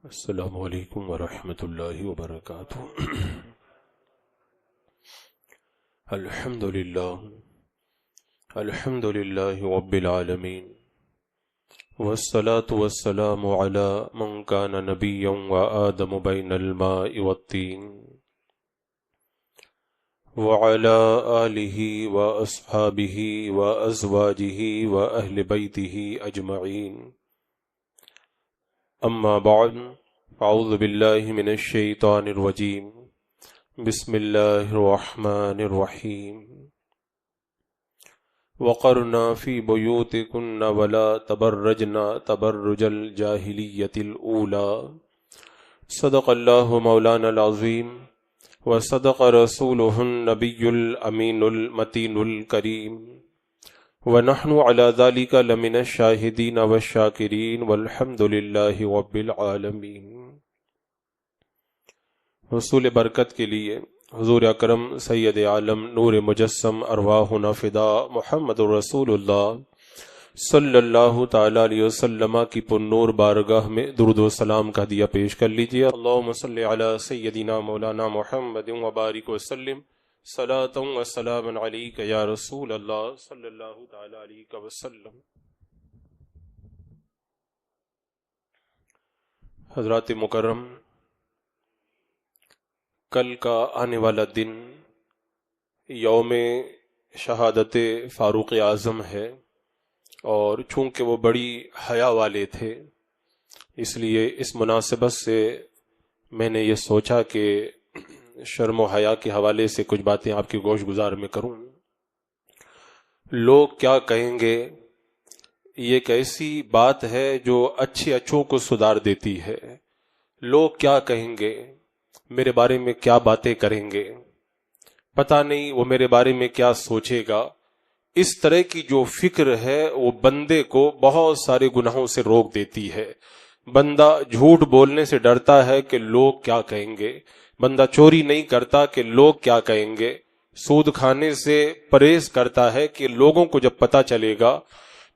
السلام علیکم ورحمۃ اللہ وبرکاتہ۔ الحمد للہ رب العالمین، والصلاة والسلام علی من کان نبیا وآدم بین الماء والطین، وعلی آلہ واصحابہ وازواجہ واہل بیتہ اجمعین، اما بعد، اعوذ باللہ من الشیطان الرجیم، بسم اللہ الرحمن الرحیم۔ وقرنا فی بیوتکن ولا تبرجنا تبرج الجاہلیۃ الاولی، صدق اللہ مولانا العظیم وصدق رسولہ النبی الامین المتین الکریم، ونحن على ذلك لمن الشاہدین والشاکرین والحمد للہ رب العالمین۔ حصول برکت کے لیے حضور اکرم سید عالم نور مجسم ارواحنا فدا محمد رسول اللہ صلی اللہ تعالی علیہ وسلم کی پرنور بارگاہ میں درود و سلام کا ہدیہ پیش کر لیجیے۔ اللہم صلی علی سیدنا مولانا محمد وبارک وسلم، صلاۃ و سلام علیک یا رسول اللہ صلی اللہ تعالی علیہ وسلم۔ حضرات مکرم، کل کا آنے والا دن یوم شہادت فاروق اعظم ہے، اور چونکہ وہ بڑی حیا والے تھے، اس لیے اس مناسبت سے میں نے یہ سوچا کہ شرم و حیا کے حوالے سے کچھ باتیں آپ کی گوش گزار میں کروں۔ لوگ کیا کہیں گے، یہ ایک ایسی بات ہے جو اچھوں کو سدھار دیتی ہے۔ لوگ کیا کہیں گے، میرے بارے میں کیا باتیں کریں گے، پتہ نہیں وہ میرے بارے میں کیا سوچے گا۔ اس طرح کی جو فکر ہے وہ بندے کو بہت سارے گناہوں سے روک دیتی ہے۔ بندہ جھوٹ بولنے سے ڈرتا ہے کہ لوگ کیا کہیں گے، بندہ چوری نہیں کرتا کہ لوگ کیا کہیں گے، سود کھانے سے پرہیز کرتا ہے کہ لوگوں کو جب پتہ چلے گا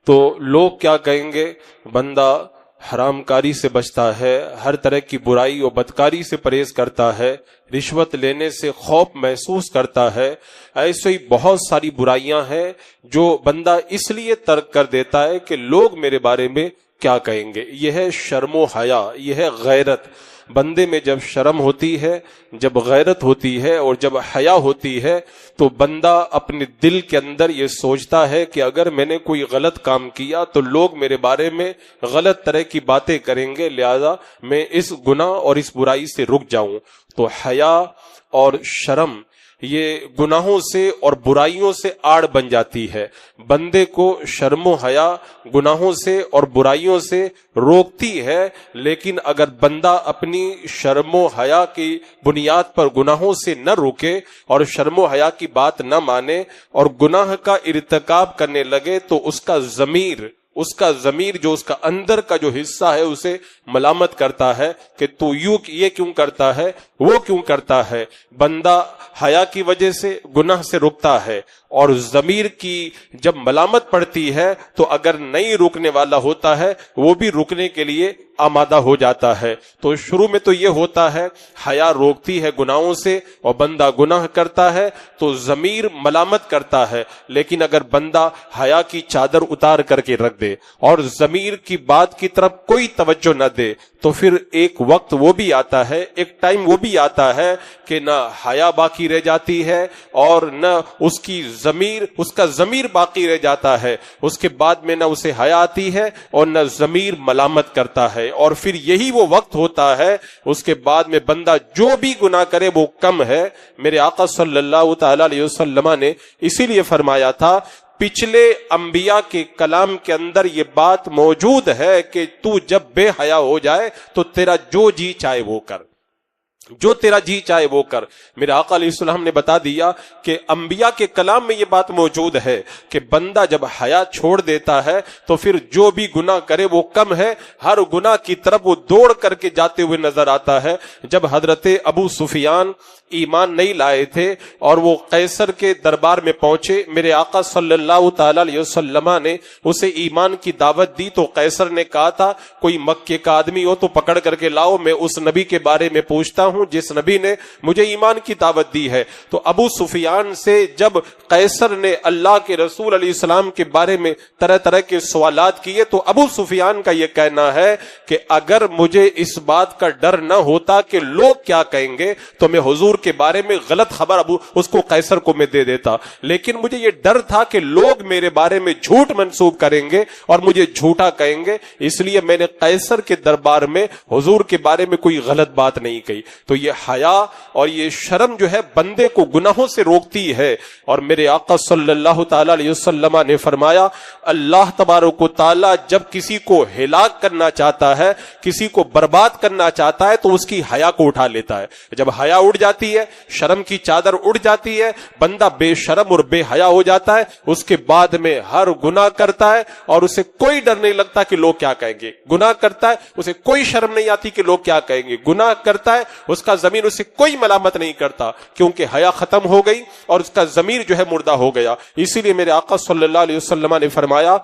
تو لوگ کیا کہیں گے، بندہ حرام کاری سے بچتا ہے، ہر طرح کی برائی اور بدکاری سے پرہیز کرتا ہے، رشوت لینے سے خوف محسوس کرتا ہے۔ ایسے ہی بہت ساری برائیاں ہیں جو بندہ اس لیے ترک کر دیتا ہے کہ لوگ میرے بارے میں کیا کہیں گے۔ یہ ہے شرم و حیا، یہ ہے غیرت۔ بندے میں جب شرم ہوتی ہے، جب غیرت ہوتی ہے اور جب حیا ہوتی ہے تو بندہ اپنے دل کے اندر یہ سوچتا ہے کہ اگر میں نے کوئی غلط کام کیا تو لوگ میرے بارے میں غلط طرح کی باتیں کریں گے، لہذا میں اس گناہ اور اس برائی سے رک جاؤں۔ تو حیا اور شرم یہ گناہوں سے اور برائیوں سے آڑ بن جاتی ہے۔ بندے کو شرم و حیا گناہوں سے اور برائیوں سے روکتی ہے، لیکن اگر بندہ اپنی شرم و حیا کی بنیاد پر گناہوں سے نہ روکے اور شرم و حیا کی بات نہ مانے اور گناہ کا ارتکاب کرنے لگے تو اس کا ضمیر جو اس کا اندر کا جو حصہ ہے اسے ملامت کرتا ہے کہ تو یہ کیوں کرتا ہے، وہ کیوں کرتا ہے۔ بندہ حیا کی وجہ سے گناہ سے رکتا ہے، اور ضمیر کی جب ملامت پڑتی ہے تو اگر نہیں روکنے والا ہوتا ہے وہ بھی رکنے کے لیے آمادہ ہو جاتا ہے۔ تو شروع میں تو یہ ہوتا ہے، حیا روکتی ہے گناہوں سے اور بندہ گناہ کرتا ہے تو ضمیر ملامت کرتا ہے، لیکن اگر بندہ حیا کی چادر اتار کر کے رکھ دے اور ضمیر کی بات کی طرف کوئی توجہ نہ دے تو پھر ایک وقت وہ بھی آتا ہے، ایک ٹائم وہ بھی آتا ہے کہ نہ حیا باقی رہ جاتی ہے اور نہ اس کا ضمیر باقی رہ جاتا ہے۔ اس کے بعد میں نہ اسے حیا آتی ہے اور نہ ضمیر ملامت کرتا ہے، اور پھر یہی وہ وقت ہوتا ہے اس کے بعد میں بندہ جو بھی گناہ کرے وہ کم ہے۔ میرے آقا صلی اللہ تعالی علیہ وسلم نے اسی لیے فرمایا تھا، پچھلے انبیاء کے کلام کے اندر یہ بات موجود ہے کہ تو جب بے حیا ہو جائے تو تیرا جو جی چاہے وہ کر۔ جو تیرا جی چاہے وہ کر۔ میرے آقا علیہ السلام نے بتا دیا کہ انبیاء کے کلام میں یہ بات موجود ہے کہ بندہ جب حیا چھوڑ دیتا ہے تو پھر جو بھی گناہ کرے وہ کم ہے، ہر گناہ کی طرف وہ دوڑ کر کے جاتے ہوئے نظر آتا ہے۔ جب حضرت ابو سفیان ایمان نہیں لائے تھے اور وہ قیصر کے دربار میں پہنچے، میرے آقا صلی اللہ تعالی علیہ وسلم نے اسے ایمان کی دعوت دی، تو قیصر نے کہا تھا کوئی مکے کا آدمی ہو تو پکڑ کر کے لاؤ، میں اس نبی کے بارے میں پوچھتا ہوں جس نبی نے مجھے ایمان کی دعوت دی ہے۔ تو ابو سفیان سے جب قیصر نے اللہ کے رسول علیہ السلام کے بارے میں طرح طرح کے سوالات کیے تو ابو سفیان کا یہ کہنا ہے کہ اگر مجھے اس بات کا ڈر نہ ہوتا کہ لوگ کیا کہیں گے تو میں حضور کے بارے میں غلط خبر اس کو قیصر کو میں دے دیتا، لیکن مجھے یہ ڈر تھا کہ لوگ میرے بارے میں جھوٹ منسوب کریں گے اور مجھے جھوٹا کہیں گے، اس لیے میں نے قیصر کے دربار میں حضور کے بارے میں کوئی غلط بات نہیں کہی۔ تو یہ حیا اور یہ شرم جو ہے بندے کو گناہوں سے روکتی ہے، اور میرے آقا صلی اللہ تعالی علیہ وسلم نے فرمایا اللہ تبارک و تعالی جب کسی کو ہلاک کرنا چاہتا ہے، کسی کو برباد کرنا چاہتا ہے تو اس کی حیا کو اٹھا لیتا ہے۔ جب حیا اڑ جاتی ہے، شرم کی چادر اڑ جاتی ہے، بندہ بے شرم اور بے حیا ہو جاتا ہے، اس کے بعد میں ہر گناہ کرتا ہے اور اسے کوئی ڈر نہیں لگتا کہ لوگ کیا کہیں گے۔ گناہ کرتا ہے اسے کوئی شرم نہیں آتی کہ لوگ کیا کہیں گے۔ گناہ کرتا ہے اس کا ضمیر اسے کوئی ملامت نہیں کرتا، کیونکہ حیا ختم ہو گئی اور اس کا ضمیر جو ہے مردہ ہو گیا۔ اسی لیے میرے آقا صلی اللہ علیہ وسلم نے فرمایا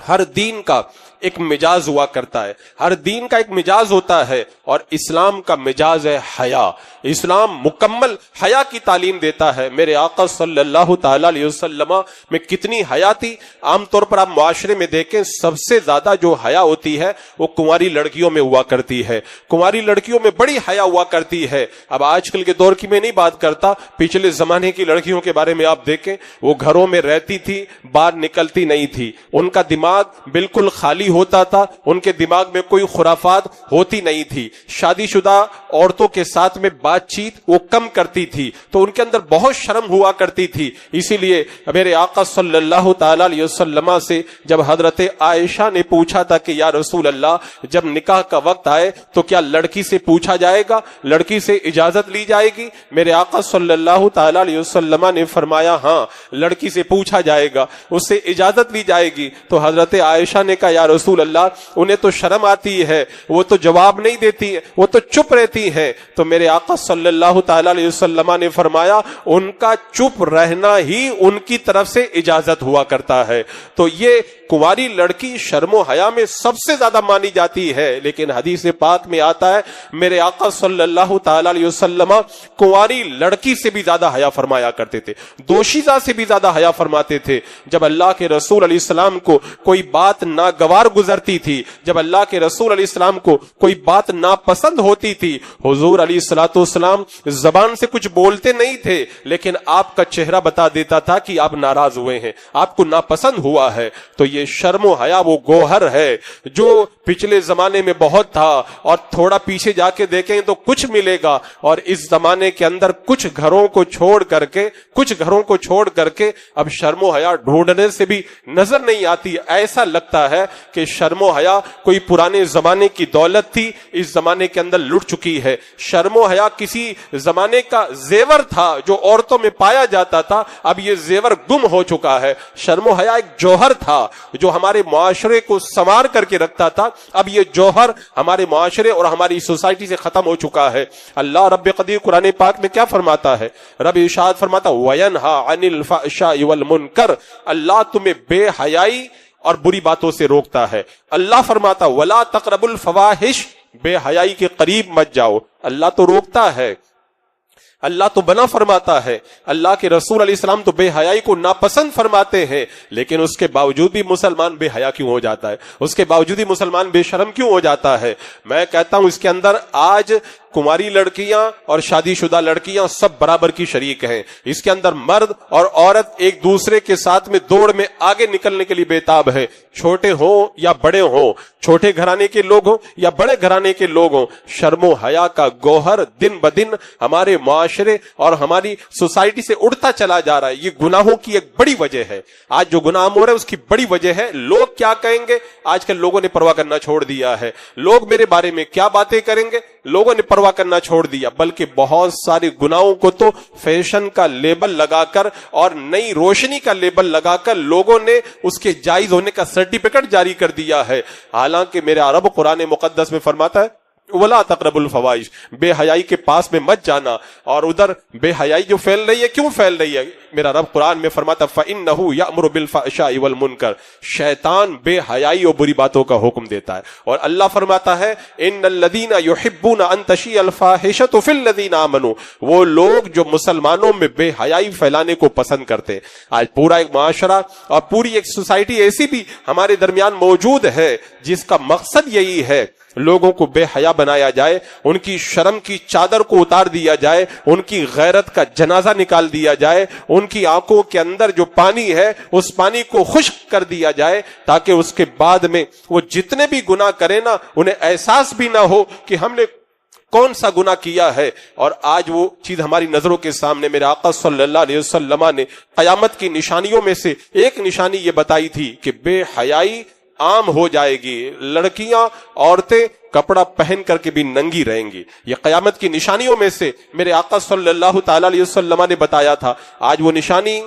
ہر دین کا ایک مجاز ہوا کرتا ہے، ہر دین کا ایک مجاز ہوتا ہے، اور اسلام کا مجاز ہے حیا۔ اسلام مکمل حیا کی تعلیم دیتا ہے۔ میرے آقا صلی اللہ تعالی علیہ وسلم میں کتنی حیا تھی۔ عام طور پر آپ معاشرے میں دیکھیں سب سے زیادہ جو حیا ہوتی ہے وہ کنواری لڑکیوں میں ہوا کرتی ہے، کنواری لڑکیوں میں بڑی حیا ہوا کرتی ہے۔ اب آج کل کے دور کی میں نہیں بات کرتا، پچھلے زمانے کی لڑکیوں کے بارے میں آپ دیکھیں، وہ گھروں میں رہتی تھی، باہر نکلتی نہیں تھی، ان کا دماغ بالکل خالی ہوتا تھا، ان کے دماغ میں کوئی خرافات ہوتی نہیں تھی، شادی شدہ عورتوں کے ساتھ میں بات چیت وہ کم کرتی تھی، تو ان کے اندر بہت شرم ہوا کرتی تھی۔ اسی لیے میرے آقا صلی اللہ تعالی علیہ وسلم سے جب حضرت عائشہ نے پوچھا تھا کہ یا رسول اللہ جب نکاح کا وقت آئے تو کیا لڑکی سے پوچھا جائے گا، لڑکی سے اجازت لی جائے گی؟ میرے آقا صلی اللہ تعالی علیہ وسلم نے فرمایا ہاں لڑکی سے پوچھا جائے گا، اس سے اجازت لی جائے گی۔ تو حضرت عائشہ نے کہا یا رسول اللہ انہیں تو شرم آتی ہے، وہ تو جواب نہیں دیتی ہے، وہ تو چپ رہتی ہے۔ تو میرے آقا صلی اللہ تعالی علیہ وسلم نے فرمایا ان کا چپ رہنا ہی ان کی طرف سے اجازت ہوا کرتا ہے۔ تو یہ کنواری لڑکی شرم و حیا میں سب سے زیادہ مانی جاتی ہے، لیکن حدیث پاک میں آتا ہے میرے آقا صلی اللہ تعالی علیہ وسلم کنواری لڑکی سے بھی زیادہ حیا فرمایا کرتے تھے، دوشیزہ سے بھی زیادہ حیا فرماتے تھے۔ جب اللہ کے رسول علیہ السلام کو کوئی بات ناگوار گزرتی تھی، جب اللہ کے رسول علیہ السلام کو کوئی بات ناپسند ہوتی تھی، حضور علیہ الصلوۃ والسلام زبان سے کچھ بولتے نہیں تھے، لیکن آپ کا چہرہ بتا دیتا تھا کہ آپ ناراض ہوئے ہیں، آپ کو ناپسند ہوا ہے۔ تو یہ شرم و حیا وہ گوہر ہے جو پچھلے زمانے میں بہت تھا، اور تھوڑا پیچھے جا کے دیکھیں تو کچھ ملے گا، اور اس زمانے کے اندر کچھ گھروں کو چھوڑ کر کے اب شرم و حیا ڈھونڈنے سے بھی نظر نہیں آتی۔ ایسا لگتا ہے کہ شرم و حیا کوئی پرانے زمانے کی دولت تھی، اس زمانے کے اندر لٹ چکی ہے۔ شرم و حیا کسی زمانے کا زیور تھا جو عورتوں میں پایا جاتا تھا، اب یہ زیور گم ہو چکا ہے۔ شرم و حیا ایک جوہر تھا جو ہمارے معاشرے کو سنوار کر کے رکھتا تھا، اب یہ جوہر ہمارے معاشرے اور ہماری سوسائٹی سے ختم ہو چکا ہے۔ اللہ رب قدیر قرآن پاک میں کیا فرماتا ہے؟ رب ارشاد فرماتا وَيَنْهَا عَنِ الْفَحْشَاءِ وَالْمُنْكَرِ، اللہ تمہیں بے حیائی اور بری باتوں سے روکتا ہے۔ اللہ فرماتا وَلَا تَقْرَبُوا الْفَوَاحِشَ، بے حیائی کے قریب مت جاؤ۔ اللہ تو روکتا ہے، اللہ تو بنا فرماتا ہے، اللہ کے رسول علیہ السلام تو بے حیائی کو ناپسند فرماتے ہیں، لیکن اس کے باوجود بھی مسلمان بے حیا کیوں ہو جاتا ہے؟ اس کے باوجود بھی مسلمان بے شرم کیوں ہو جاتا ہے؟ میں کہتا ہوں اس کے اندر آج کنواری لڑکیاں اور شادی شدہ لڑکیاں سب برابر کی شریک ہیں۔ اس کے اندر مرد اور عورت ایک دوسرے کے ساتھ میں دوڑ میں آگے نکلنے کے لیے بےتاب ہے، چھوٹے ہوں یا بڑے ہوں، چھوٹے گھرانے کے لوگ ہوں یا بڑے گھرانے کے لوگ ہوں۔ شرم و حیا کا گوہر دن بدن ہمارے معاشرے اور ہماری سوسائٹی سے اڑتا چلا جا رہا ہے۔ یہ گناہوں کی ایک بڑی وجہ ہے، آج جو گناہ ہو رہا ہے اس کی بڑی وجہ ہے لوگ کیا کہیں گے۔ آج کل لوگوں نے پرواہ کرنا چھوڑ دیا ہے، لوگ میرے بارے میں کیا باتیں کریں گے، لوگوں نے پرواہ کرنا چھوڑ دیا، بلکہ بہت سارے گناہوں کو تو فیشن کا لیبل لگا کر اور نئی روشنی کا لیبل لگا کر لوگوں نے اس کے جائز ہونے کا سرٹیفکیٹ جاری کر دیا ہے۔ حالانکہ میرے عرب قرآن مقدس میں فرماتا ہے وَلَا تَقْرَبُوا الْفَوَاحِشَ، بے حیائی کے پاس میں مت جانا۔ اور ادھر بے حیائی جو پھیل رہی ہے، کیوں پھیل رہی ہے؟ میرا رب قرآن میں فرماتا فَإِنَّهُ يَأْمُرُ بِالْفَحْشَاءِ وَالْمُنکَرِ، شیطان بے حیائی اور بری باتوں کا حکم دیتا ہے۔ اور اللہ فرماتا ہے إِنَّ الَّذِينَ يُحِبُّونَ أَن تَشِيعَ الْفَاحِشَةُ فِي الَّذِينَ آمَنُوا، وہ لوگ جو مسلمانوں میں بے حیائی پھیلانے کو پسند کرتے ہیں۔ آج پورا ایک معاشرہ اور پوری ایک سوسائٹی ایسی بھی ہمارے درمیان موجود ہے جس کا مقصد یہی ہے لوگوں کو بے حیا بنایا جائے، ان کی شرم کی چادر کو اتار دیا جائے، ان کی غیرت کا جنازہ نکال دیا جائے، ان کی آنکھوں کے اندر جو پانی ہے اس پانی کو خشک کر دیا جائے، تاکہ اس کے بعد میں وہ جتنے بھی گناہ کریں نا انہیں احساس بھی نہ ہو کہ ہم نے کون سا گناہ کیا ہے۔ اور آج وہ چیز ہماری نظروں کے سامنے میرے آقا صلی اللہ علیہ وسلم نے قیامت کی نشانیوں میں سے ایک نشانی یہ بتائی تھی کہ بے حیائی عام ہو جائے گی، لڑکیاں عورتیں کپڑا پہن کر کے بھی ننگی رہیں گی۔ یہ قیامت کی نشانیوں میں سے میرے آقا صلی اللہ تعالی علیہ وسلم نے بتایا تھا۔ آج وہ نشانی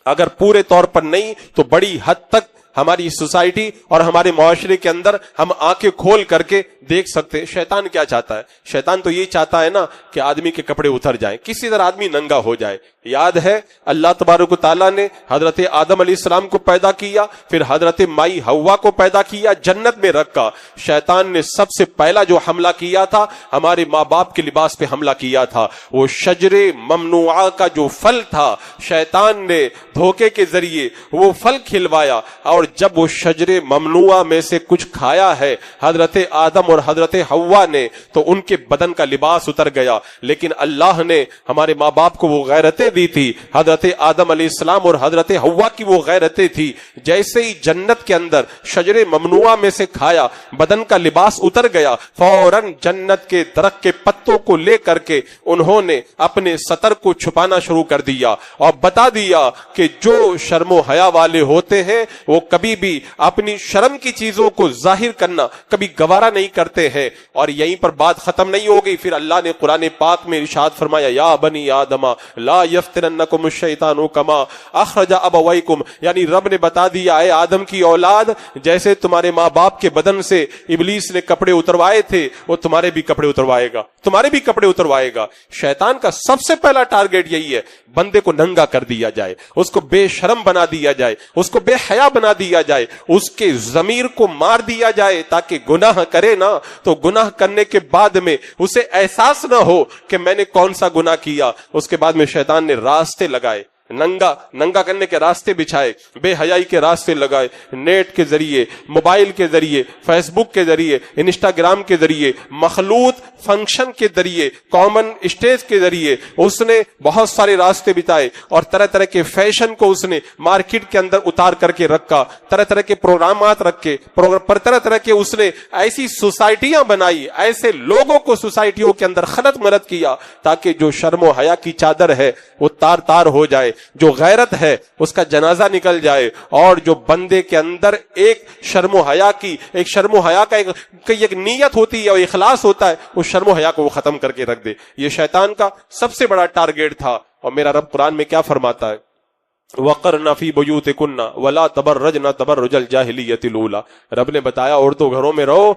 اگر پورے طور پر نہیں تو بڑی حد تک ہماری سوسائٹی اور ہمارے معاشرے کے اندر ہم آنکھیں کھول کر کے دیکھ سکتے ہیں۔ شیطان کیا چاہتا ہے؟ شیطان تو یہ چاہتا ہے نا کہ آدمی کے کپڑے اتر جائیں، کسی طرح آدمی ننگا ہو جائے۔ یاد ہے اللہ تبارک و تعالیٰ نے حضرت آدم علیہ السلام کو پیدا کیا، پھر حضرت مائی حوا کو پیدا کیا، جنت میں رکھا۔ شیطان نے سب سے پہلا جو حملہ کیا تھا ہمارے ماں باپ کے لباس پہ حملہ کیا تھا۔ وہ شجر ممنوعہ کا جو پھل تھا، شیطان نے دھوکے کے ذریعے وہ پھل کھلوایا، اور جب وہ شجر ممنوعہ میں سے کچھ کھایا ہے حضرت آدم اور حضرت حوا نے، تو ان کے بدن کا لباس اتر گیا۔ لیکن اللہ نے ہمارے ماں باپ کو وہ غیرتیں دی تھی، حضرت آدم علیہ السلام اور حضرت حوا کی وہ غیرتیں تھی، جیسے ہی جنت کے اندر شجر ممنوعہ میں سے کھایا بدن کا لباس اتر گیا، فوراً جنت کے درخت کے پتوں کو لے کر کے انہوں نے اپنے سطر کو چھپانا شروع کر دیا اور بتا دیا کہ جو شرم و حیا والے ہوتے ہیں وہ کبھی بھی اپنی شرم کی چیزوں کو ظاہر کرنا کبھی گوارا نہیں کرتے ہیں۔ اور یہیں پر بات ختم نہیں ہو گئی، پھر اللہ نے قرآن پاک میں ارشاد فرمایا یا بنی آدم لا یفتننکم الشیطان کما اخرج ابویکم، یعنی رب نے بتا دیا اے آدم کی اولاد، جیسے تمہارے ماں باپ کے بدن سے ابلیس نے کپڑے اتروائے تھے وہ تمہارے بھی کپڑے اتروائے گا، تمہارے بھی کپڑے اتروائے گا۔ شیطان کا سب سے پہلا ٹارگٹ یہی ہے، بندے کو ننگا کر دیا جائے، اس کو بے شرم بنا دیا جائے، اس کو بے حیا بنا دیا جائے، اس کے ضمیر کو مار دیا جائے، تاکہ گناہ کرے نا تو گناہ کرنے کے بعد میں اسے احساس نہ ہو کہ میں نے کون سا گناہ کیا۔ اس کے بعد میں شیطان نے راستے لگائے، ننگا کرنے کے راستے بچھائے، بے حیائی کے راستے لگائے، نیٹ کے ذریعے، موبائل کے ذریعے، فیس بک کے ذریعے، انسٹاگرام کے ذریعے، مخلوط فنکشن کے ذریعے، کامن اسٹیج کے ذریعے اس نے بہت سارے راستے بتائے، اور طرح طرح کے فیشن کو اس نے مارکیٹ کے اندر اتار کر کے رکھا، طرح طرح کے پروگرامات رکھے، پر طرح طرح کے اس نے ایسی سوسائٹیاں بنائی، ایسے لوگوں کو سوسائٹیوں کے اندر خلط ملط کیا تاکہ جو شرم و حیا کی چادر ہے وہ تار تار ہو جائے، جو غیرت ہے اس کا جنازہ نکل جائے، اور جو بندے کے اندر ایک شرم و حیا کا ایک نیت ہوتی ہے اور اخلاص ہوتا ہے، اس شرم و حیا کو وہ ختم کر کے رکھ دے۔ یہ شیطان کا سب سے بڑا ٹارگٹ تھا۔ اور میرا رب قرآن میں کیا فرماتا ہے؟ وَقَرْنَ فِي بُيُوتِكُنَّ وَلَا تَبَرَّجْنَ تَبَرُّجَ الْجَاهِلِيَّةِ الْأُولَى، رب نے بتایا عورتوں گھروں میں رہو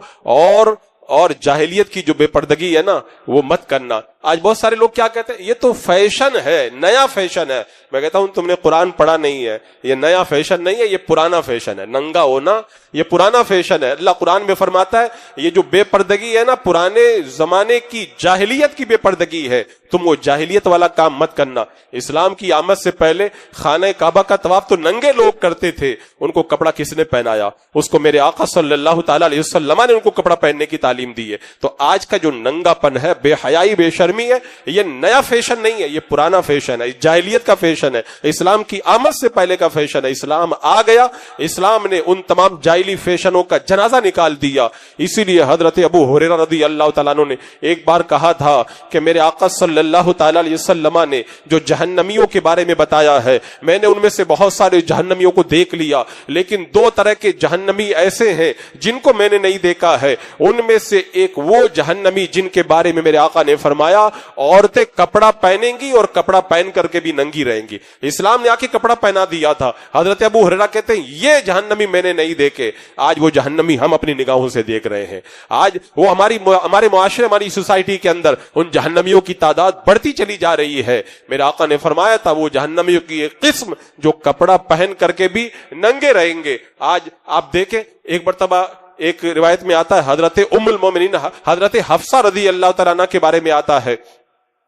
اور جاہلیت کی جو بے پردگی ہے نا وہ مت کرنا۔ آج بہت سارے لوگ کیا کہتے ہیں، یہ تو فیشن ہے، نیا فیشن ہے۔ میں کہتا ہوں تم نے قرآن پڑھا نہیں ہے، یہ نیا فیشن نہیں ہے، یہ پرانا فیشن ہے۔ ننگا ہونا یہ پرانا فیشن ہے۔ اللہ قرآن میں فرماتا ہے یہ جو بے پردگی ہے نا پرانے زمانے کی جاہلیت کی بے پردگی ہے، تم وہ جاہلیت والا کام مت کرنا۔ اسلام کی آمد سے پہلے خانہ کعبہ کا طواف تو ننگے لوگ کرتے تھے، ان کو کپڑا کس نے پہنایا؟ اس کو میرے آقا صلی اللہ تعالی علیہ وسلم نے ان کو کپڑا پہننے کی تعلیم دی ہے۔ تو آج کا جو ننگا پن ہے، بے حیائی بے شرمی شرمی ہے، یہ نیا فیشن نہیں ہے، یہ پرانا فیشن ہے، جاہلیت کا فیشن ہے، اسلام کی آمد سے پہلے کا فیشن ہے۔ اسلام آ گیا، اسلام نے ان تمام جاہلی فیشنوں کا جنازہ نکال دیا۔ اسی لیے حضرت ابو ہریرہ رضی اللہ تعالیٰ عنہ نے ایک بار کہا تھا کہ میرے آقا صلی اللہ تعالی علیہ وسلم نے جو جہنمیوں کے بارے میں بتایا ہے، میں نے ان میں سے بہت سارے جہنمیوں کو دیکھ لیا، لیکن دو طرح کے جہنمی ایسے ہیں جن کو میں نے نہیں دیکھا ہے۔ ان میں سے ایک وہ جہنمی جن کے بارے میں میرے آقا نے فرمایا عورتیں کپڑا پہنیں گی اور کپڑا پہن کر کے بھی ننگی رہیں گی۔ اسلام نے آ کے کپڑا پہنا دیا تھا۔ حضرت ابو ہریرہ کہتے ہیں یہ جہنمی میں نے نہیں دیکھے، آج وہ جہنمی ہم اپنی نگاہوں سے دیکھ رہے ہیں۔ آج وہ ہمارے معاشرے، ہماری سوسائٹی کے اندر ان جہنمیوں کی تعداد بڑھتی چلی جا رہی ہے۔ میرے آقا نے فرمایا تھا وہ جہنمیوں کی ایک قسم جو کپڑا پہن کر کے بھی ننگے رہیں گے۔ آج آپ دیکھیں، ایک مرتبہ ایک روایت میں آتا ہے حضرت ام المومنین حضرت حفصہ رضی اللہ تعالیٰ عنہ کے بارے میں آتا ہے،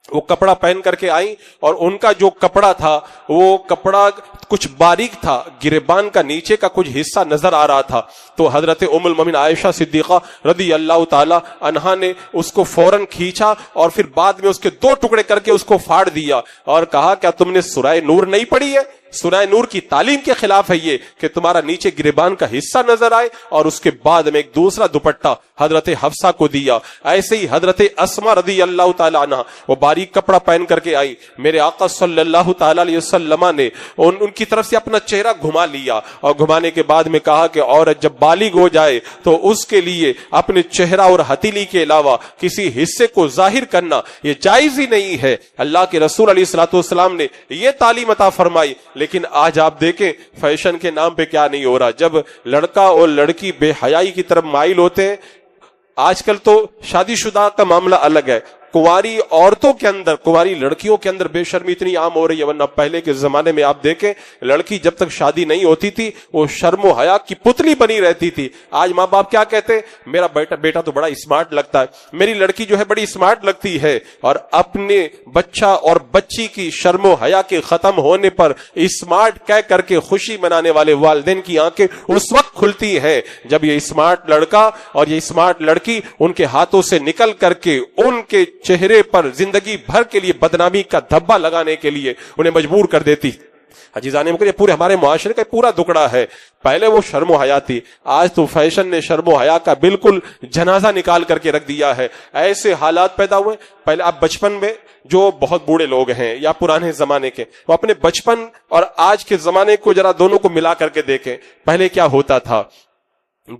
وہ کپڑا پہن کر کے آئیں اور ان کا جو کپڑا تھا وہ کپڑا کچھ باریک تھا، گریبان کا نیچے کا کچھ حصہ نظر آ رہا تھا۔ تو حضرت ام المومنین عائشہ صدیقہ رضی اللہ تعالی عنہا نے اس کو فوراً کھینچا اور پھر بعد میں اس کے دو ٹکڑے کر کے اس کو پھاڑ دیا اور کہا کیا تم نے سورہ نور نہیں پڑھی ہے؟ سورہ نور کی تعلیم کے خلاف ہے یہ کہ تمہارا نیچے گریبان کا حصہ نظر آئے۔ اور اس کے بعد میں ایک دوسرا دوپٹہ حضرت حفصہ کو دیا۔ ایسے ہی حضرت اسماء رضی اللہ تعالی عنہ وہ باریک کپڑا پہن کر کے آئی، میرے آقا صلی اللہ تعالی علیہ وسلم نے ان کی طرف سے اپنا چہرہ گھما لیا اور گھمانے کے بعد میں کہا کہ عورت جب بالغ ہو جائے تو اس کے لیے اپنے چہرہ اور ہتھیلی کے علاوہ کسی حصے کو ظاہر کرنا یہ جائز ہی نہیں ہے۔ اللہ کے رسول علیہ الصلوۃ والسلام نے یہ تعلیم عطا فرمائی، لیکن آج آپ دیکھیں فیشن کے نام پہ کیا نہیں ہو رہا۔ جب لڑکا اور لڑکی بے حیائی کی طرف مائل ہوتے ہیں، آج کل تو شادی شدہ کا معاملہ الگ ہے، کنواری عورتوں کے اندر، کنواری لڑکیوں کے اندر بے شرمی اتنی عام ہو رہی ہے، ورنہ پہلے کے زمانے میں آپ دیکھیں لڑکی جب تک شادی نہیں ہوتی تھی وہ شرم و حیا کی پتلی بنی رہتی تھی۔ آج ماں باپ کیا کہتے ہیں، میرا بیٹا تو بڑا اسمارٹ لگتا ہے، میری لڑکی جو ہے بڑی اسمارٹ لگتی ہے، اور اپنے بچہ اور بچی کی شرم و حیا کے ختم ہونے پر اسمارٹ کہہ کر کے خوشی منانے والے والدین کی آنکھیں اس وقت کھلتی ہیں جب یہ اسمارٹ لڑکا اور یہ اسمارٹ لڑکی ان کے ہاتھوں سے نکل کر کے ان کے چہرے پر زندگی بھر کے لیے بدنامی کا دھبا لگانے کے لیے انہیں مجبور کر دیتی۔ عزیزان مکرم، پورے ہمارے معاشرے کا پورا دکڑا ہے۔ پہلے وہ شرم و حیا تھی، آج تو فیشن نے شرم و حیا کا بالکل جنازہ نکال کر کے رکھ دیا ہے۔ ایسے حالات پیدا ہوئے، پہلے آپ بچپن میں جو بہت بوڑھے لوگ ہیں یا پرانے زمانے کے، وہ اپنے بچپن اور آج کے زمانے کو ذرا دونوں کو ملا کر کے دیکھیں۔ پہلے کیا ہوتا تھا،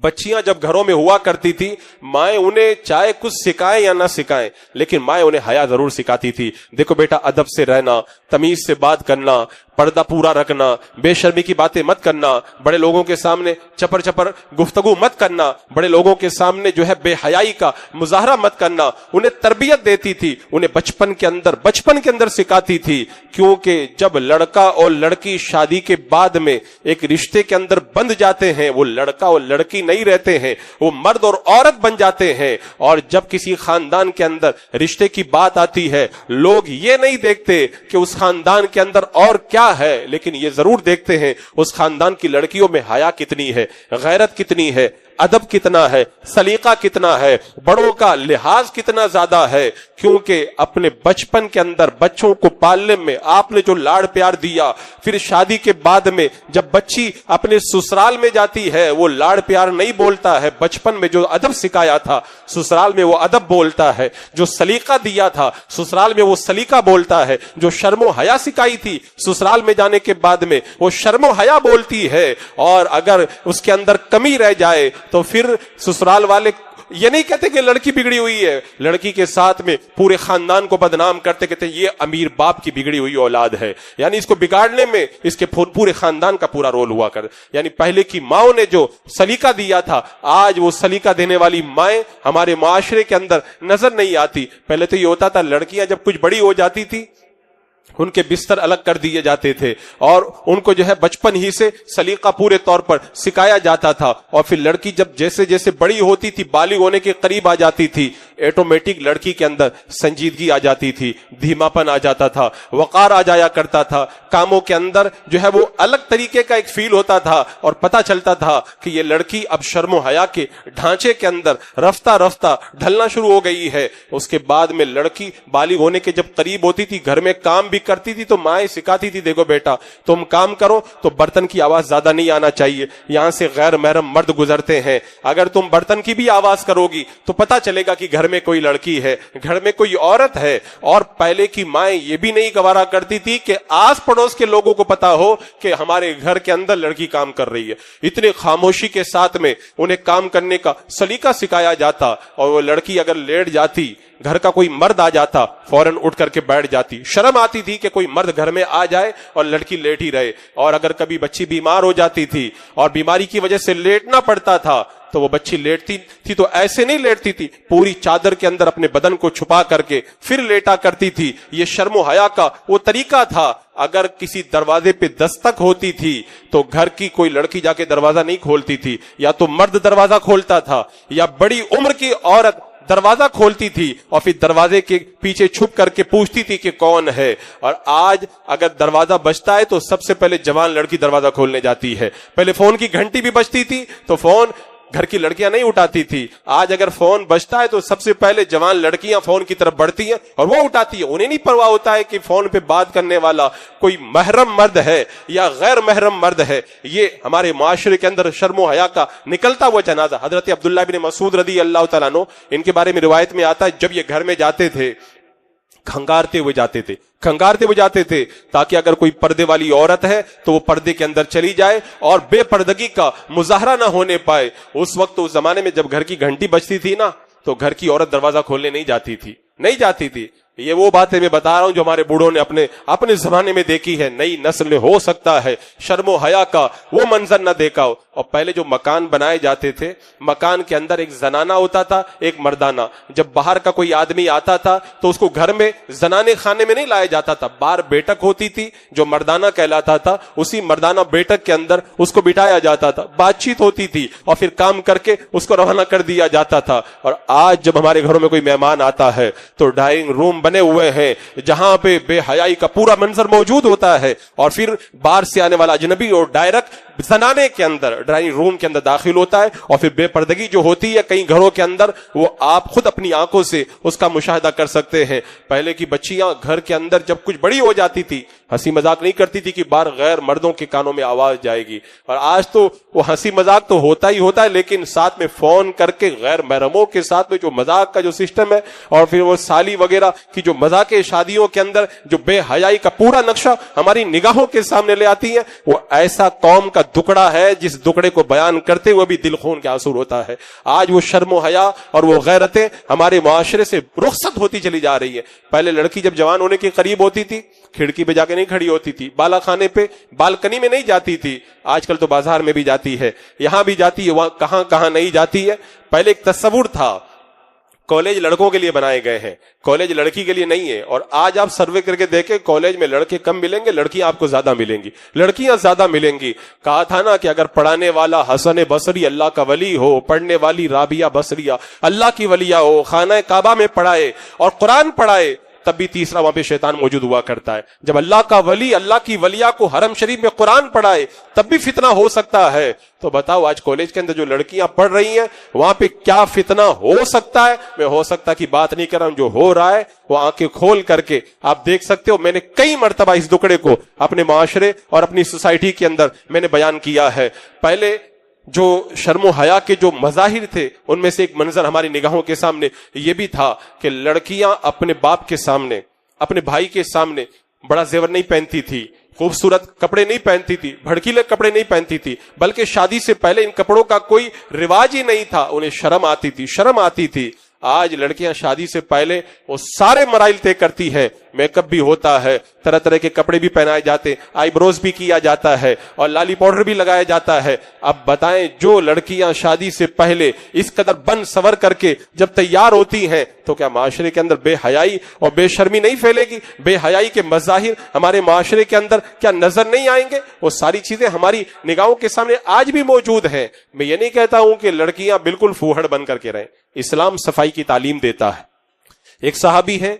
بچیاں جب گھروں میں ہوا کرتی تھی، مائیں انہیں چاہے کچھ سکھائیں یا نہ سکھائیں لیکن مائیں انہیں حیا ضرور سکھاتی تھی۔ دیکھو بیٹا، ادب سے رہنا، تمیز سے بات کرنا، پردہ پورا رکھنا، بے شرمی کی باتیں مت کرنا، بڑے لوگوں کے سامنے چپر چپر گفتگو مت کرنا، بڑے لوگوں کے سامنے جو ہے بے حیائی کا مظاہرہ مت کرنا، انہیں تربیت دیتی تھی، انہیں بچپن کے اندر سکھاتی تھی۔ کیونکہ جب لڑکا اور لڑکی شادی کے بعد میں ایک رشتے کے اندر بندھ جاتے ہیں، وہ لڑکا اور لڑکی نہیں رہتے ہیں، وہ مرد اور عورت بن جاتے ہیں۔ اور جب کسی خاندان کے اندر رشتے کی بات آتی ہے، لوگ یہ نہیں دیکھتے کہ اس خاندان کے اندر اور کیا ہے، لیکن یہ ضرور دیکھتے ہیں اس خاندان کی لڑکیوں میں حیا کتنی ہے، غیرت کتنی ہے، ادب کتنا ہے، سلیقہ کتنا ہے، بڑوں کا لحاظ کتنا زیادہ ہے۔ کیونکہ اپنے بچپن کے اندر بچوں کو پالنے میں آپ نے جو لاڑ پیار دیا، پھر شادی کے بعد میں جب بچی اپنے سسرال میں جاتی ہے وہ لاڑ پیار نہیں بولتا ہے، بچپن میں جو ادب سکھایا تھا سسرال میں وہ ادب بولتا ہے، جو سلیقہ دیا تھا سسرال میں وہ سلیقہ بولتا ہے، جو شرم و حیا سکھائی تھی سسرال میں جانے کے بعد میں وہ شرم و حیا بولتی ہے۔ اور اگر اس کے اندر کمی رہ جائے تو پھر سسرال والے یہ نہیں کہتے کہ لڑکی بگڑی ہوئی ہے، لڑکی کے ساتھ میں پورے خاندان کو بدنام کرتے، کہتے یہ امیر باپ کی بگڑی ہوئی اولاد ہے، یعنی اس کو بگاڑنے میں اس کے پورے خاندان کا پورا رول ہوا کر۔ یعنی پہلے کی ماؤں نے جو سلیقہ دیا تھا، آج وہ سلیقہ دینے والی مائیں ہمارے معاشرے کے اندر نظر نہیں آتی۔ پہلے تو یہ ہوتا تھا لڑکیاں جب کچھ بڑی ہو جاتی تھی ان کے بستر الگ کر دیے جاتے تھے اور ان کو جو ہے بچپن ہی سے سلیقہ پورے طور پر سکھایا جاتا تھا. اور پھر لڑکی جب جیسے جیسے بڑی ہوتی تھی، بالغ ہونے کے قریب آ جاتی تھی، ایٹومیٹک لڑکی کے اندر سنجیدگی آ جاتی تھی، دھیما پن آ جاتا تھا، وقار آ جایا کرتا تھا. کاموں کے اندر جو ہے وہ الگ طریقے کا ایک فیل ہوتا تھا اور پتہ چلتا تھا کہ یہ لڑکی اب شرم و حیا کے ڈھانچے کے اندر رفتہ رفتہ ڈھلنا شروع ہو گئی ہے. اس کے بعد میں لڑکی بالغ ہونے کے جب قریب ہوتی تھی، گھر میں کام بھی کرتی تھی تو مائیں سکھاتی تھی، دیکھو بیٹا تم کام کرو تو برتن کی آواز زیادہ نہیں آنا چاہیے، یہاں سے غیر محرم مرد گزرتے ہیں، اگر تم برتن کی بھی آواز کرو گی تو پتہ چلے گا کہ گھر میں کوئی لڑکی ہے، گھر میں کوئی عورت ہے. اور پہلے کی مائیں یہ بھی نہیں گوارا کرتی تھی کہ آس پڑوس کے لوگوں کو پتا ہو کہ ہمارے گھر کے اندر لڑکی کام کر رہی ہے. اتنے خاموشی کے ساتھ میں انہیں کام کرنے کا سلیقہ سکھایا جاتا. اور وہ لڑکی اگر لیٹ جاتی، گھر کا کوئی مرد آ جاتا، فوراً اٹھ کر کے بیٹھ جاتی. شرم آتی تھی کہ کوئی مرد گھر میں آ جائے اور لڑکی لیٹ ہی رہے. اور اگر کبھی بچی بیمار ہو جاتی تھی اور بیماری کی وجہ سے لیٹنا پڑتا تھا تو وہ بچی لیٹتی تھی تو ایسے نہیں لیٹتی تھی، پوری چادر کے اندر اپنے بدن کو چھپا کر کے پھر لیٹا کرتی تھی. یہ شرم و حیا کا وہ طریقہ تھا. اگر کسی دروازے پہ دستک ہوتی تھی تو گھر کی کوئی لڑکی جا کے دروازہ نہیں کھولتی تھی، یا تو مرد دروازہ کھولتا تھا یا بڑی عمر کی عورت دروازہ کھولتی تھی اور پھر دروازے کے پیچھے چھپ کر کے پوچھتی تھی کہ کون ہے. اور آج اگر دروازہ بجتا ہے تو سب سے پہلے جوان لڑکی دروازہ کھولنے جاتی ہے. پہلے فون کی گھنٹی بھی بجتی تھی تو فون گھر کی لڑکیاں نہیں اٹھاتی تھی. آج اگر فون بجتا ہے تو سب سے پہلے جوان لڑکیاں فون کی طرف بڑھتی ہیں اور وہ اٹھاتی ہیں. انہیں نہیں پرواہ ہوتا ہے کہ فون پہ بات کرنے والا کوئی محرم مرد ہے یا غیر محرم مرد ہے. یہ ہمارے معاشرے کے اندر شرم و حیا کا نکلتا ہوا جنازہ. حضرت عبداللہ بن مسعود رضی اللہ تعالیٰ عنہ، ان کے بارے میں روایت میں آتا ہے جب یہ گھر میں جاتے تھے کھنگارتے ہوئے جاتے تھے تاکہ اگر کوئی پردے والی عورت ہے تو وہ پردے کے اندر چلی جائے اور بے پردگی کا مظاہرہ نہ ہونے پائے. اس وقت اس زمانے میں جب گھر کی گھنٹی بجتی تھی نا تو گھر کی عورت دروازہ کھولنے نہیں جاتی تھی. یہ وہ باتیں میں بتا رہا ہوں جو ہمارے بوڑھوں نے اپنے زمانے میں دیکھی ہے. نئی نسل نے ہو سکتا ہے شرم و حیا کا وہ منظر نہ دیکھا ہو. اور پہلے جو مکان بنائے جاتے تھے، مکان کے اندر ایک زنانہ ہوتا تھا، ایک مردانہ. جب باہر کا کوئی آدمی آتا تھا تو اس کو گھر میں زنانے خانے میں نہیں لایا جاتا تھا. باہر بیٹھک ہوتی تھی جو مردانہ کہلاتا تھا، اسی مردانہ بیٹھک کے اندر اس کو بٹھایا جاتا تھا، بات چیت ہوتی تھی اور پھر کام کر کے اس کو روانہ کر دیا جاتا تھا. اور آج جب ہمارے گھروں میں کوئی مہمان آتا ہے تو ڈائننگ روم بنے ہوئے ہیں جہاں پہ بے حیائی کا پورا منظر موجود ہوتا ہے. اور پھر باہر سے آنے والا اجنبی اور ڈائریکٹ زنانے کے اندر ڈرائنگ روم کے اندر داخل ہوتا ہے. اور پھر بے پردگی جو ہوتی ہے کئی گھروں کے اندر وہ آپ خود اپنی آنکھوں سے اس کا مشاہدہ کر سکتے ہیں. پہلے کی بچیاں گھر کے اندر جب کچھ بڑی ہو جاتی تھی ہنسی مذاق نہیں کرتی تھی کہ باہر غیر مردوں کے کانوں میں آواز جائے گی. اور آج تو وہ ہنسی مذاق تو ہوتا ہی ہوتا ہے، لیکن ساتھ میں فون کر کے غیر محرموں کے ساتھ میں جو مذاق کا جو سسٹم ہے اور پھر وہ سالی وغیرہ کی جو مذاق شادیوں کے اندر جو بے حیائی کا پورا نقشہ ہماری نگاہوں کے سامنے لے آتی ہے، وہ ایسا قوم کا دکڑا ہے جس دکڑے کو بیان کرتے ہوئے بھی دل خون کے آنسو ہوتا ہے. آج وہ شرم و حیا اور وہ غیرتیں ہمارے معاشرے سے رخصت ہوتی چلی جا رہی ہے. پہلے لڑکی جب جوان ہونے کے قریب ہوتی تھی کھڑکی پہ جا کے نہیں کھڑی ہوتی تھی، بالا خانے پہ بالکنی میں نہیں جاتی تھی. آج کل تو بازار میں بھی جاتی ہے، یہاں بھی جاتی ہے، وہاں کہاں نہیں جاتی ہے. پہلے ایک تصور تھا کالج لڑکوں کے لیے بنائے گئے ہیں، کالج لڑکی کے لیے نہیں ہے. اور آج آپ سروے کر کے دیکھیں کالج میں لڑکے کم ملیں گے، لڑکیاں آپ کو زیادہ ملیں گی، لڑکیاں زیادہ ملیں گی. کہا تھا نا کہ اگر پڑھانے والا حسن بصری اللہ کا ولی ہو، پڑھنے والی رابعہ بصریہ اللہ کی ولیہ ہو، خانہ کعبہ میں پڑھائے اور قرآن پڑھائے، تب بھی تیسرا وہاں پہ شیطان موجود ہوا کرتا ہے. جب اللہ کا ولی اللہ کی ولیہ کو حرم شریف میں قرآن پڑھائے تب بھی فتنہ ہو سکتا ہے. تو بتاؤ آج کالج کے اندر جو لڑکیاں پڑھ رہی ہیں وہاں پہ کیا فتنہ ہو سکتا ہے. میں ہو سکتا کی بات نہیں کر رہا ہوں، جو ہو رہا ہے وہ آنکھیں کھول کر کے آپ دیکھ سکتے ہو. میں نے کئی مرتبہ اس دکڑے کو اپنے معاشرے اور اپنی سوسائٹی کے اندر میں نے بیان کیا ہے. پہلے جو شرم و حیا کے جو مظاہر تھے ان میں سے ایک منظر ہماری نگاہوں کے سامنے یہ بھی تھا کہ لڑکیاں اپنے باپ کے سامنے، اپنے بھائی کے سامنے بڑا زیور نہیں پہنتی تھی، خوبصورت کپڑے نہیں پہنتی تھی، بھڑکیلے کپڑے نہیں پہنتی تھی، بلکہ شادی سے پہلے ان کپڑوں کا کوئی رواج ہی نہیں تھا. انہیں شرم آتی تھی. آج لڑکیاں شادی سے پہلے وہ سارے مراحل طے کرتی ہے، میک اپ بھی ہوتا ہے، طرح طرح کے کپڑے بھی پہنائے جاتے، آئی بروز بھی کیا جاتا ہے اور لالی پاؤڈر بھی لگایا جاتا ہے۔ اب بتائیں جو لڑکیاں شادی سے پہلے اس قدر بن سور کر کے جب تیار ہوتی ہیں تو کیا معاشرے کے اندر بے حیائی اور بے شرمی نہیں پھیلے گی؟ بے حیائی کے مظاہر ہمارے معاشرے کے اندر کیا نظر نہیں آئیں گے؟ وہ ساری چیزیں ہماری نگاہوں کے سامنے آج بھی موجود ہیں۔ میں یہ نہیں کہتا ہوں کہ لڑکیاں بالکل فوہڑ بن کر کے رہیں، اسلام صفائی کی تعلیم دیتا ہے۔ ایک صحابی ہیں،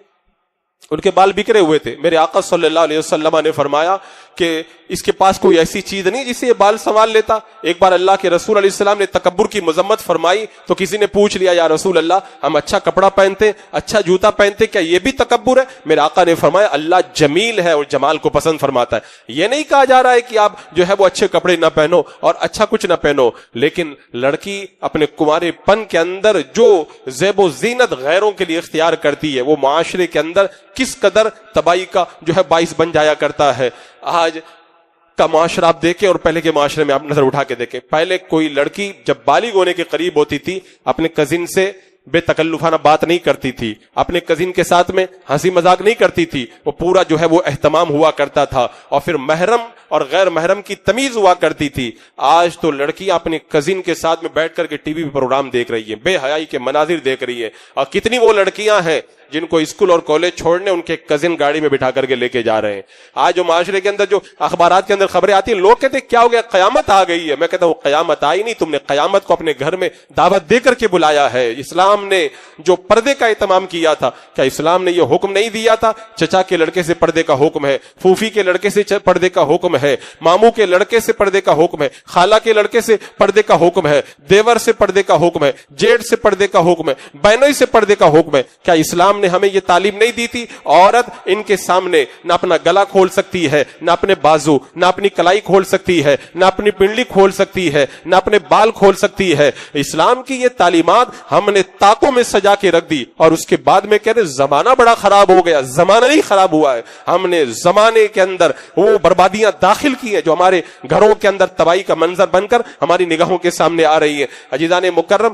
ان کے بال بکھرے ہوئے تھے، میرے آقا صلی اللہ علیہ وسلم نے فرمایا کہ اس کے پاس کوئی ایسی چیز نہیں جس سے یہ بال سنوال لیتا۔ ایک بار اللہ کے رسول علیہ السلام نے تکبر کی مذمت فرمائی تو کسی نے پوچھ لیا، یا رسول اللہ ہم اچھا کپڑا پہنتے، اچھا جوتا پہنتے، کیا یہ بھی تکبر ہے؟ میرے آقا نے فرمایا اللہ جمیل ہے اور جمال کو پسند فرماتا ہے۔ یہ نہیں کہا جا رہا ہے کہ آپ جو ہے وہ اچھے کپڑے نہ پہنو اور اچھا کچھ نہ پہنو، لیکن لڑکی اپنے کنوارے پن کے اندر جو زیب و زینت غیروں کے لیے اختیار کرتی ہے وہ معاشرے کے اندر کس قدر تباہی کا جو ہے باعث بن جایا کرتا ہے۔ آج کا معاشرہ آپ دیکھیں اور پہلے کے معاشرے میں آپ نظر اٹھا کے دیکھیں، پہلے کوئی لڑکی جب بالغ ہونے کے قریب ہوتی تھی اپنے کزن سے بے تکلفانہ بات نہیں کرتی تھی، اپنے کزن کے ساتھ میں ہنسی مذاق نہیں کرتی تھی، وہ پورا جو ہے وہ اہتمام ہوا کرتا تھا اور پھر محرم اور غیر محرم کی تمیز ہوا کرتی تھی۔ آج تو لڑکیاں اپنے کزن کے ساتھ میں بیٹھ کر کے ٹی وی پروگرام دیکھ رہی ہیں، بے حیائی کے مناظر دیکھ رہی ہیں، اور کتنی وہ لڑکیاں ہیں جن کو اسکول اور کالج چھوڑنے ان کے کزن گاڑی میں بٹھا کر کے لے کے جا رہے ہیں۔ آج جو معاشرے کے اندر جو اخبارات کے اندر خبریں آتی ہیں، لوگ کہتے ہیں کیا ہو گیا، قیامت آ گئی ہے۔ میں کہتا ہوں قیامت آئی نہیں، تم نے قیامت کو اپنے گھر میں دعوت دے کر کے بلایا ہے۔ اسلام نے جو پردے کا اہتمام کیا تھا، کیا اسلام نے یہ حکم نہیں دیا تھا؟ چچا کے لڑکے سے پردے کا حکم ہے، پھوفی کے لڑکے سے پردے کا حکم ہے، ماموں کے لڑکے سے پردے کا حکم ہے، خالہ کے لڑکے سے پردے کا حکم ہے، دیور سے پردے کا حکم ہے، جیٹ سے پردے کا حکم ہے، بہنوئی سے پردے کا حکم ہے۔ کیا اسلام نے ہمیں یہ تعلیم نہیں دی تھی؟ عورت ان کے سامنے نہ اپنا گلا کھول سکتی ہے، نہ اپنے بازو، نہ اپنی کلائی کھول سکتی ہے، نہ اپنی پنڈلی کھول سکتی ہے، نہ اپنے بال کھول سکتی ہے۔ اسلام کی یہ تعلیمات ہم نے طاقوں میں سجا کے رکھ دی اور اس کے بعد میں کہہ رہے زمانہ بڑا خراب ہو گیا۔ زمانہ نہیں خراب ہوا ہے، ہم نے زمانے کے اندر وہ بربادیاں داخل کی ہیں جو ہمارے گھروں کے اندر تباہی کا منظر بن کر ہماری نگاہوں کے سامنے آ رہی ہے۔ عزیزان مکرم،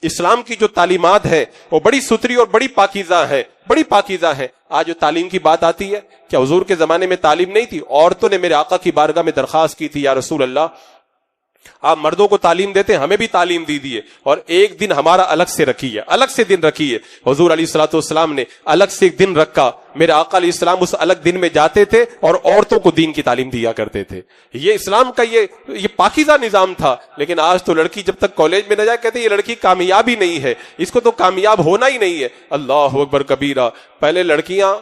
اسلام کی جو تعلیمات ہے وہ بڑی ستھری اور بڑی پاکیزہ ہے، بڑی پاکیزہ ہے۔ آج جو تعلیم کی بات آتی ہے، کیا حضور کے زمانے میں تعلیم نہیں تھی؟ عورتوں نے میرے آقا کی بارگاہ میں درخواست کی تھی، یا رسول اللہ آپ مردوں کو تعلیم دیتے ہیں، ہمیں بھی تعلیم دی دیے اور ایک دن ہمارا الگ سے رکھیے، الگ سے دن رکھیے۔ حضور علیہ الصلوۃ والسلام نے الگ سے ایک دن رکھا۔ میرے آقا علیہ السلام اس الگ دن میں جاتے تھے اور عورتوں کو دین کی تعلیم دیا کرتے تھے۔ یہ اسلام کا یہ پاکیزہ نظام تھا۔ لیکن آج تو لڑکی جب تک کالج میں نہ جائے کہتے یہ لڑکی کامیاب ہی نہیں ہے، اس کو تو کامیاب ہونا ہی نہیں ہے۔ اللہ اکبر کبیرہ۔ پہلے لڑکیاں،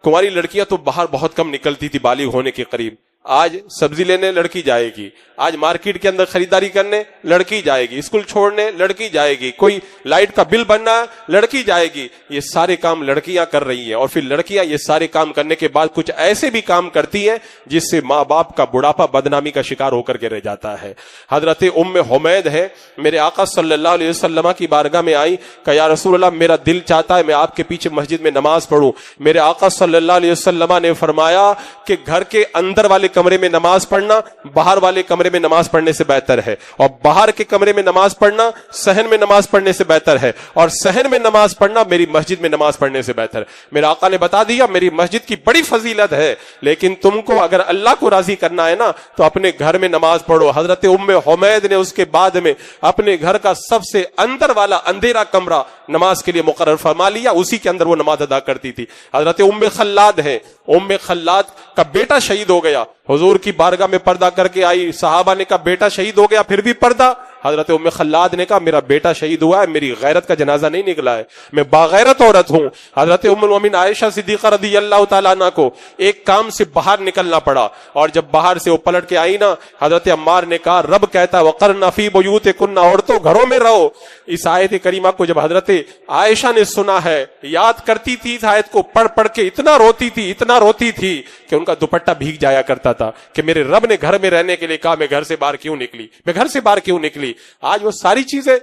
کنواری لڑکیاں تو باہر بہت کم نکلتی تھی بالغ ہونے کے قریب۔ آج سبزی لینے لڑکی جائے گی، آج مارکیٹ کے اندر خریداری کرنے لڑکی جائے گی، اسکول چھوڑنے لڑکی جائے گی، کوئی لائٹ کا بل بننا لڑکی جائے گی۔ یہ سارے کام لڑکیاں کر رہی ہیں اور پھر لڑکیاں یہ سارے کام کرنے کے بعد کچھ ایسے بھی کام کرتی ہیں جس سے ماں باپ کا بڑھاپا بدنامی کا شکار ہو کر کے رہ جاتا ہے۔ حضرت ام حمید ہے، میرے آقا صلی اللہ علیہ وسلم کی بارگاہ میں آئی کہ یا رسول اللہ میرا دل چاہتا ہے میں آپ کے پیچھے مسجد میں نماز پڑھوں۔ میرے آقا صلی اللہ علیہ وسلم نے فرمایا کہ گھر کے اندر والے کمرے میں نماز پڑھنا باہر والے کمرے میں نماز پڑھنے سے بہتر ہے، اور باہر کے کمرے میں نماز پڑھنا صحن میں نماز پڑھنے سے بہتر ہے، اور صحن میں نماز پڑھنا میری مسجد میں نماز پڑھنے سے بہتر ہے۔ میرے آقا نے بتا دیا میری مسجد کی بڑی فضیلت ہے، لیکن تم کو اگر اللہ کو راضی کرنا ہے نا تو اپنے گھر میں نماز پڑھو۔ حضرت ام حمید نے اس کے بعد میں اپنے گھر کا سب سے اندر والا اندھیرا کمرہ نماز کے لیے مقرر فرما لیا، اسی کے اندر وہ نماز ادا کرتی تھی۔ حضرت ام خلاد ہے، ام خلاد کا بیٹا شہید ہو گیا، حضور کی بارگاہ میں پردہ کر کے آئی، صحابہ نے کہا بیٹا شہید ہو گیا پھر بھی پردہ؟ حضرت ام خلاد نے کہا میرا بیٹا شہید ہوا ہے، میری غیرت کا جنازہ نہیں نکلا ہے، میں باغیرت عورت ہوں۔ حضرت ام المؤمنین عائشہ صدیقہ رضی اللہ تعالیٰ عنہ کو ایک کام سے باہر نکلنا پڑا، اور جب باہر سے وہ پلٹ کے آئی نا، حضرت عمار نے کہا رب کہتا وقرن فی بیوتکن، عورتوں گھروں میں رہو۔ اس آیت کریمہ کو جب حضرت عائشہ نے سنا ہے، یاد کرتی تھی اس آیت کو، پڑھ پڑھ کے اتنا روتی تھی کہ ان کا دوپٹہ بھیگ جایا کرتا تھا کہ میرے رب نے گھر میں رہنے کے لیے کہا، میں گھر سے باہر کیوں نکلی، میں گھر سے باہر کیوں نکلی۔ آج وہ ساری چیزیں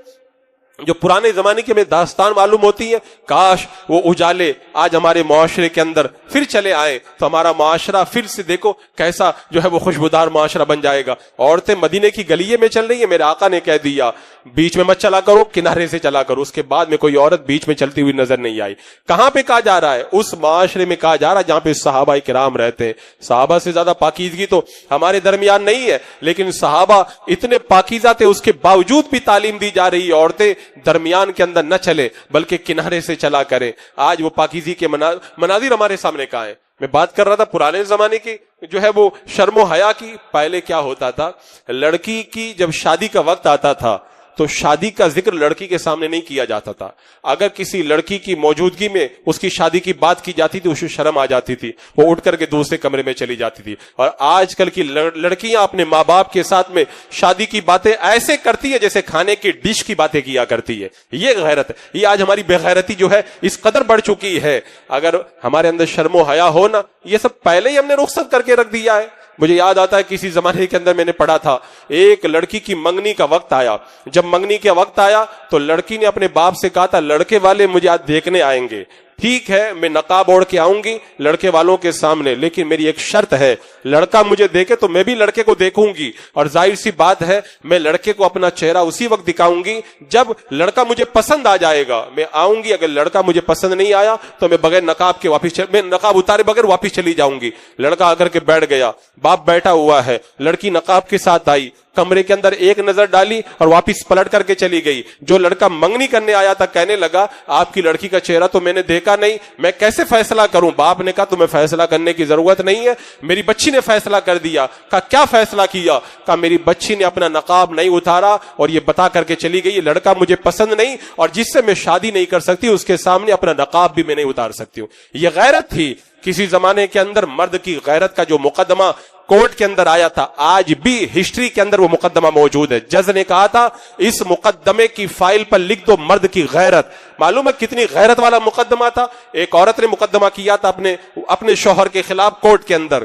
جو پرانے زمانے کی ہمیں داستان معلوم ہوتی ہے، کاش وہ اجالے آج ہمارے معاشرے کے اندر پھر چلے آئے تو ہمارا معاشرہ پھر سے دیکھو کیسا جو ہے وہ خوشبودار معاشرہ بن جائے گا۔ عورتیں مدینے کی گلیے میں چل رہی ہیں، میرے آقا نے کہہ دیا بیچ میں مت چلا کرو، کنارے سے چلا کرو۔ اس کے بعد میں کوئی عورت بیچ میں چلتی ہوئی نظر نہیں آئی۔ کہاں پہ کہا جا رہا ہے؟ اس معاشرے میں کہا جا رہا ہے جہاں پہ صحابہ کرام رہتے ہیں۔ صحابہ سے زیادہ پاکیزگی تو ہمارے درمیان نہیں ہے، لیکن صحابہ اتنے پاکیزہ تھے، اس کے باوجود بھی تعلیم دی جا رہی ہے عورتیں درمیان کے اندر نہ چلے بلکہ کنارے سے چلا کریں۔ آج وہ پاکیزی کے مناظر ہمارے سامنے کہاں ہیں؟ میں بات کر رہا تھا پرانے زمانے کی جو ہے وہ شرم و حیا کی۔ پہلے کیا ہوتا تھا، لڑکی کی جب شادی کا وقت آتا تھا تو شادی کا ذکر لڑکی کے سامنے نہیں کیا جاتا تھا۔ اگر کسی لڑکی کی موجودگی میں اس کی شادی کی بات کی جاتی تھی اسے شرم آ جاتی تھی، وہ اٹھ کر کے دوسرے کمرے میں چلی جاتی تھی۔ اور آج کل کی لڑکیاں اپنے ماں باپ کے ساتھ میں شادی کی باتیں ایسے کرتی ہے جیسے کھانے کی ڈش کی باتیں کیا کرتی ہے۔ یہ غیرت ہے، یہ آج ہماری بے غیرتی جو ہے اس قدر بڑھ چکی ہے۔ اگر ہمارے اندر شرم و حیا ہو نا، یہ سب پہلے ہی ہم نے رخصت کر کے رکھ دیا ہے۔ مجھے یاد آتا ہے کسی زمانے کے اندر میں نے پڑھا تھا، ایک لڑکی کی منگنی کا وقت آیا۔ جب منگنی کا وقت آیا تو لڑکی نے اپنے باپ سے کہا تھا لڑکے والے مجھے آج دیکھنے آئیں گے، ٹھیک ہے میں نقاب اوڑھ کے آؤں گی لڑکے والوں کے سامنے، لیکن میری ایک شرط ہے، لڑکا مجھے دیکھے تو میں بھی لڑکے کو دیکھوں گی، اور ظاہر سی بات ہے میں لڑکے کو اپنا چہرہ اسی وقت دکھاؤں گی جب لڑکا مجھے پسند آ جائے گا۔ میں آؤں گی، اگر لڑکا مجھے پسند نہیں آیا تو میں بغیر نقاب کے میں نقاب اتارے بغیر واپس چلی جاؤں گی۔ لڑکا آ کر کے بیٹھ گیا، باپ بیٹھا ہوا ہے، لڑکی نقاب کے ساتھ آئی، کمرے کے اندر ایک نظر ڈالی اور واپس پلٹ کر کے چلی گئی۔ جو لڑکا منگنی کرنے آیا تھا کہنے لگا آپ کی لڑکی کا چہرہ تو میں نے دیکھا نہیں، میں کیسے فیصلہ کروں؟ باپ نے کہا تمہیں فیصلہ کرنے کی ضرورت نہیں ہے، میری بچی نے فیصلہ کر دیا۔ کہا کیا فیصلہ کیا؟ کہا میری بچی نے اپنا نقاب نہیں اتارا اور یہ بتا کر کے چلی گئی لڑکا مجھے پسند نہیں اور جس سے میں شادی نہیں کر سکتی اس کے سامنے اپنا نقاب بھی میں نہیں اتار سکتی ہوں۔ یہ غیرت تھی۔ کسی زمانے کے اندر مرد کی غیرت کا جو مقدمہ کورٹ کے اندر آیا تھا، آج بھی ہسٹری کے اندر وہ مقدمہ موجود ہے۔ جج نے کہا تھا اس مقدمے کی فائل پر لکھ دو مرد کی غیرت۔ معلوم ہے کتنی غیرت والا مقدمہ تھا؟ ایک عورت نے مقدمہ کیا تھا اپنے شوہر کے خلاف کورٹ کے اندر۔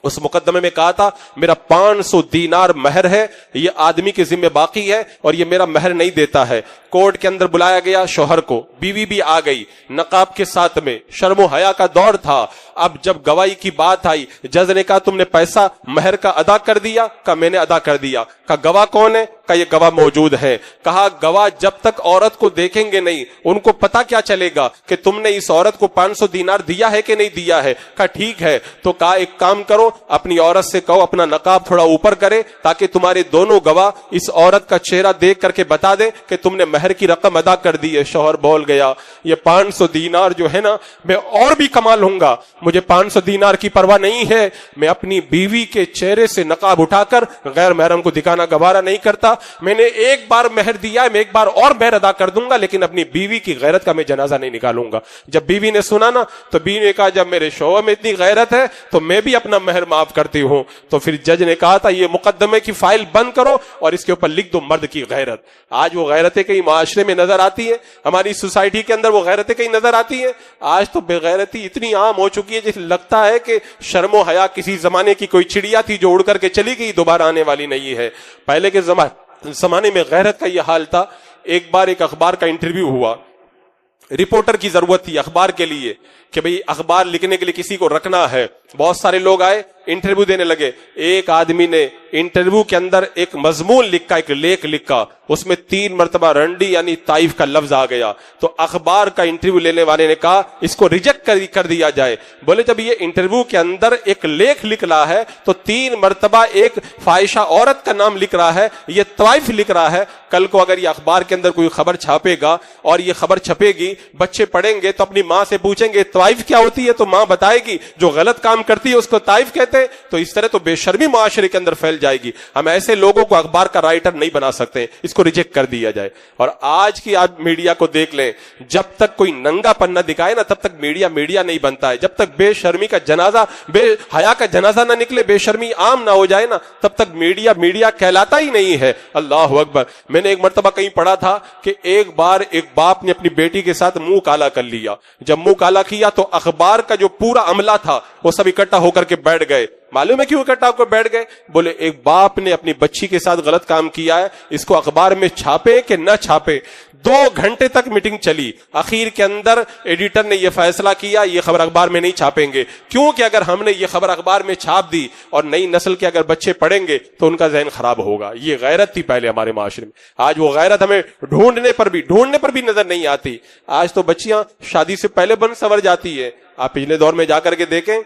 اس مقدمے میں کہا تھا میرا 500 دینار مہر ہے، یہ آدمی کے ذمہ باقی ہے اور یہ میرا مہر نہیں دیتا ہے۔ کورٹ کے اندر بلایا گیا شوہر کو، بیوی بھی آ گئی نقاب کے ساتھ میں، شرم و حیا کا دور تھا۔ اب جب گواہی کی بات آئی، جج نے کہا تم نے پیسہ مہر کا ادا کر دیا؟ کہا میں نے ادا کر دیا۔ کہا گواہ کون ہے؟ کہا یہ گواہ موجود ہے۔ کہا گواہ جب تک عورت کو دیکھیں گے نہیں ان کو پتا کیا چلے گا کہ تم نے اس عورت کو 500 دینار دیا ہے کہ نہیں دیا ہے؟ کہا ٹھیک ہے۔ تو کہا ایک کام کرو، اپنی عورت سے کہو اپنا نقاب تھوڑا اوپر کرے تاکہ تمہارے دونوں گواہ اس عورت کا چہرہ دیکھ کر کے بتا دیں کہ تم نے مہر کی رقم ادا کر دی ہے۔ شوہر بول گیا یہ 500 دینار جو ہے نا میں اور بھی کما لوں گا، مجھے 500 دینار کی پرواہ نہیں ہے، میں اپنی بیوی کے چہرے سے نقاب اٹھا کر غیر محرم کو دکھانا گوارا نہیں کرتا، میں نے ایک بار مہر دیا ہے، میں ایک بار اور مہر ادا کر دوں گا لیکن اپنی بیوی کی غیرت کا میں جنازہ نہیں نکالوں گا۔ جب بیوی نے سنا نا تو بیوی نے کہا جب میرے شوہر میں اتنی غیرت ہے تو میں بھی اپنا مہر معاف کرتی ہوں۔ تو پھر جج نے کہا تھا یہ مقدمے کی فائل بند کرو اور اس کے اوپر لکھ دو مرد کی غیرت۔ آج وہ غیرتیں کہیں معاشرے میں نظر آتی ہیں، ہماری سوسائٹی کے اندر وہ غیرتیں کہیں نظر آتی ہیں؟ آج تو بے غیرتی اتنی عام ہو چکی ہے جیسے لگتا ہے کہ شرم و حیا کسی زمانے کی کوئی چڑیا تھی جو اڑ کر کے چلی گئی، دوبارہ آنے والی نہیں ہے۔ پہلے کے زمانے میں غیرت کا یہ حال تھا۔ ایک بار ایک اخبار کا انٹرویو ہوا، رپورٹر کی ضرورت تھی اخبار کے لیے کہ بھئی اخبار لکھنے کے لیے کسی کو رکھنا ہے۔ بہت سارے لوگ آئے انٹرویو دینے لگے۔ ایک آدمی نے انٹرویو کے اندر ایک مضمون لکھا، ایک لیکھ لکھا، اس میں 3 مرتبہ رنڈی یعنی طائف کا لفظ آ گیا۔ تو اخبار کا انٹرویو لینے والے نے کہا اس کو ریجیکٹ کر دیا جائے۔ بولے جب یہ انٹرویو کے اندر ایک لیکھ لکھ رہا ہے تو 3 مرتبہ ایک فاحشہ عورت کا نام لکھ رہا ہے، یہ طائف لکھ رہا ہے، کل کو اگر یہ اخبار کے اندر کوئی خبر چھاپے گا اور یہ خبر چھپے گی، بچے پڑھیں گے تو اپنی ماں سے پوچھیں گے طائف کیا ہوتی ہے، تو ماں بتائے گی جو غلط کام کرتی ہے اس کو طائف کہتے ہیں۔ تو اس طرح تو بے شرمی معاشرے کے اندر پھیل جائے گی۔ ہم ایسے لوگوں کو اخبار کا رائٹر نہیں بنا سکتے، اس کو ریجیکٹ کر دیا جائے۔ اور آج کی میڈیا کو دیکھ لیں، جب تک کوئی ننگا پن نہ دکھائے نا تب تک میڈیا نہیں بنتا ہے۔ جب تک بے شرمی کا جنازہ، بے حیا کا جنازہ نہ نکلے، بے شرمی عام نہ ہو جائے نا تب تک میڈیا کہلاتا ہی نہیں ہے۔ اللہ اکبر۔ میں نے ایک مرتبہ کہیں پڑھا تھا کہ ایک بار ایک باپ نے اپنی بیٹی کے ساتھ منہ کالا کر لیا۔ جب منہ کالا کیا تو اخبار کا جو پورا عملہ تھا وہ سب اکٹھا ہو کر کے بیٹھ گئے۔ معلوم ہے کیوں اکٹھا ہو کر بیٹھ گئے؟ بولے ایک باپ نے اپنی بچی کے ساتھ غلط کام کیا ہے، اس کو اخبار میں چھاپے کہ نہ چھاپے۔ 2 گھنٹے تک میٹنگ چلی، اخیر کے اندر ایڈیٹر نے یہ فیصلہ کیا یہ خبر اخبار میں نہیں چھاپیں گے، کیونکہ اگر ہم نے یہ خبر اخبار میں چھاپ دی اور نئی نسل کے اگر بچے پڑھیں گے تو ان کا ذہن خراب ہوگا۔ یہ غیرت تھی پہلے ہمارے معاشرے میں، آج وہ غیرت ہمیں ڈھونڈنے پر بھی نظر نہیں آتی۔ آج تو بچیاں شادی سے پہلے بن سنور جاتی ہے۔ آپ پچھلے دور میں جا کر کے دیکھیں،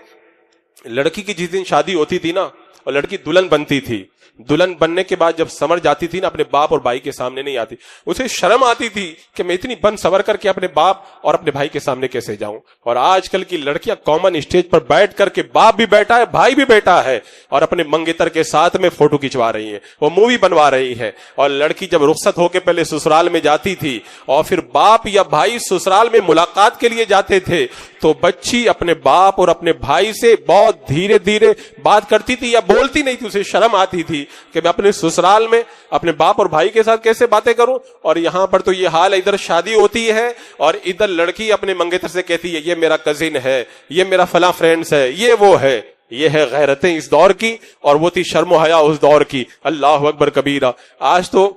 لڑکی کی جس دن شادی ہوتی تھی نا، اور لڑکی دلہن بنتی تھی، دلہن بننے کے بعد جب سمر جاتی تھی نا، اپنے باپ اور بھائی کے سامنے نہیں آتی، اسے شرم آتی تھی کہ میں اتنی بن سور کر کے اپنے باپ اور اپنے بھائی کے سامنے کیسے جاؤں۔ اور آج کل کی لڑکیاں کامن اسٹیج پر بیٹھ کر کے باپ بھی بیٹھا ہے، بھائی بھی بیٹھا ہے، اور اپنے منگیتر کے ساتھ میں فوٹو کھنچوا رہی ہیں، وہ مووی بنوا رہی ہے۔ اور لڑکی جب رخصت ہو کے پہلے سسرال میں جاتی تھی اور پھر باپ یا بھائی سسرال میں ملاقات کے لیے جاتے تھے، تو بچی اپنے باپ اور اپنے بھائی سے بہت دھیرے دھیرے بات کرتی تھی یا بولتی نہیں تھی، اسے شرم آتی تھی کہ میں اپنے سسرال میں اپنے باپ اور بھائی کے ساتھ کیسے باتیں کروں۔ اور یہاں پر تو یہ حال ہے، ادھر شادی ہوتی ہے اور ادھر لڑکی اپنے منگیتر سے کہتی ہے یہ میرا کزن ہے، یہ میرا فلاں فرینڈز ہے، یہ وہ ہے۔ یہ ہے غیرتیں اس دور کی، اور وہ تھی شرم و حیا اس دور کی۔ اللہ اکبر کبیرہ۔ آج تو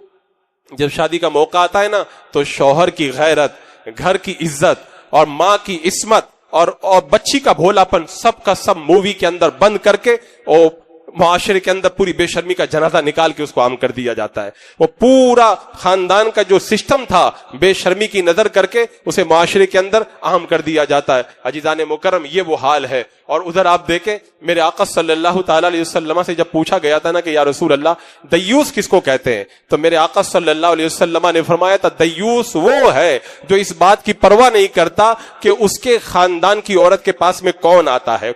جب شادی کا موقع آتا ہے نا، تو شوہر کی غیرت، گھر کی عزت اور ماں کی عصمت اور بچی کا بھولاپن سب کا سب مووی کے اندر بند کر کے اور معاشرے کے اندر پوری بے شرمی کا جنازہ نکال کے اس کو عام کر دیا جاتا ہے۔ وہ پورا خاندان کا جو سسٹم تھا بے شرمی کی نظر کر کے اسے معاشرے کے اندر عام کر دیا جاتا ہے۔ عزیزان مکرم، یہ وہ حال ہے۔ اور ادھر آپ دیکھیں، میرے آقا صلی اللہ تعالی علیہ وسلم سے جب پوچھا گیا تھا نا کہ یا رسول اللہ دیوس کس کو کہتے ہیں، تو میرے آقا صلی اللہ علیہ وسلم نے فرمایا تھا دیوس وہ ہے جو اس بات کی پرواہ نہیں کرتا کہ اس کے خاندان کی عورت کے پاس میں کون آتا ہے،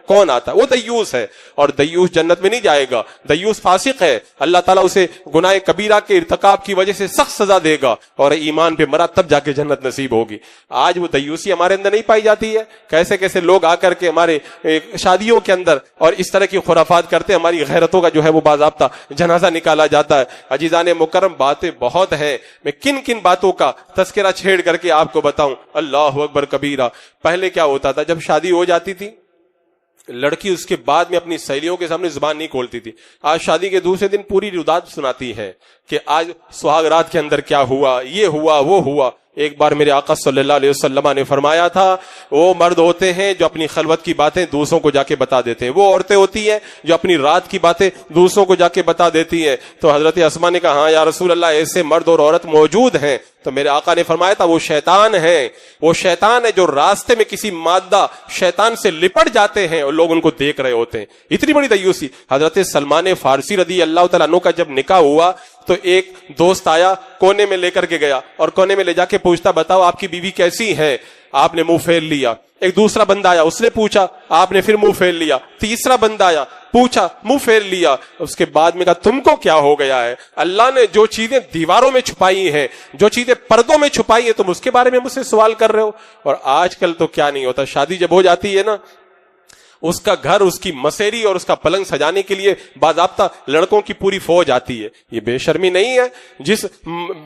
وہ دیوس ہے۔ اور دیوس جنت میں نہیں جائے گا، دیوس فاسق ہے، اللہ تعالیٰ اسے گناہ کبیرہ کے ارتکاب کی وجہ سے سخت سزا دے گا، اور ایمان پہ مرا تب جا کے جنت نصیب ہوگی۔ آج وہ دیوسی ہمارے اندر نہیں پائی جاتی ہے۔ کیسے کیسے لوگ آ کر کے ہمارے شادیوں کے اندر اور اس طرح کی خرافات کرتے، ہماری غیرتوں کا جو ہے وہ باضابطہ جنازہ نکالا جاتا ہے۔ عزیزان مکرم، باتیں بہت ہیں، میں کن کن باتوں کا تذکرہ چھیڑ کر کے آپ کو بتاؤں۔ اللہ اکبر کبیرہ۔ پہلے کیا ہوتا تھا، جب شادی ہو جاتی تھی لڑکی اس کے بعد میں اپنی سہیلیوں کے سامنے زبان نہیں کھولتی تھی۔ آج شادی کے دوسرے دن پوری روداد سناتی ہے کہ آج سہاگ رات کے اندر کیا ہوا، یہ ہوا وہ ہوا۔ ایک بار میرے آقا صلی اللہ علیہ وسلم نے فرمایا تھا وہ مرد ہوتے ہیں جو اپنی خلوت کی باتیں دوسروں کو جا کے بتا دیتے ہیں، وہ عورتیں ہوتی ہیں جو اپنی رات کی باتیں دوسروں کو جا کے بتا دیتی ہیں۔ تو حضرت اسماء نے کہا ہاں یا رسول اللہ ایسے مرد اور عورت موجود ہیں۔ تو میرے آقا نے فرمایا تھا وہ شیطان ہے، وہ شیطان ہے جو راستے میں کسی مادہ شیطان سے لپٹ جاتے ہیں اور لوگ ان کو دیکھ رہے ہوتے ہیں۔ اتنی بڑی دیوسی۔ حضرت سلمان فارسی رضی اللہ تعالیٰ عنہ کا جب نکاح ہوا تو ایک دوست آیا، کونے میں لے کر کے گیا اور کونے میں لے جا کے پوچھتا بتاؤ آپ کی بیوی کیسی ہے؟ آپ نے منہ پھیر لیا۔ ایک دوسرا بندہ آیا، اس نے پوچھا، آپ نے پھر منہ پھیر لیا۔ تیسرا بندہ آیا، پوچھا، منہ پھیر لیا۔ اس کے بعد میں کہا تم کو کیا ہو گیا ہے؟ اللہ نے جو چیزیں دیواروں میں چھپائی ہیں، جو چیزیں پردوں میں چھپائی ہیں، تم اس کے بارے میں مجھ سے سوال کر رہے ہو؟ اور آج کل تو کیا نہیں ہوتا، شادی جب ہو جاتی ہے نا، اس کا گھر، اس کی مسیری اور اس کا پلنگ سجانے کے لیے باضابطہ لڑکوں کی پوری فوج آتی ہے۔ یہ بے شرمی نہیں ہے؟ جس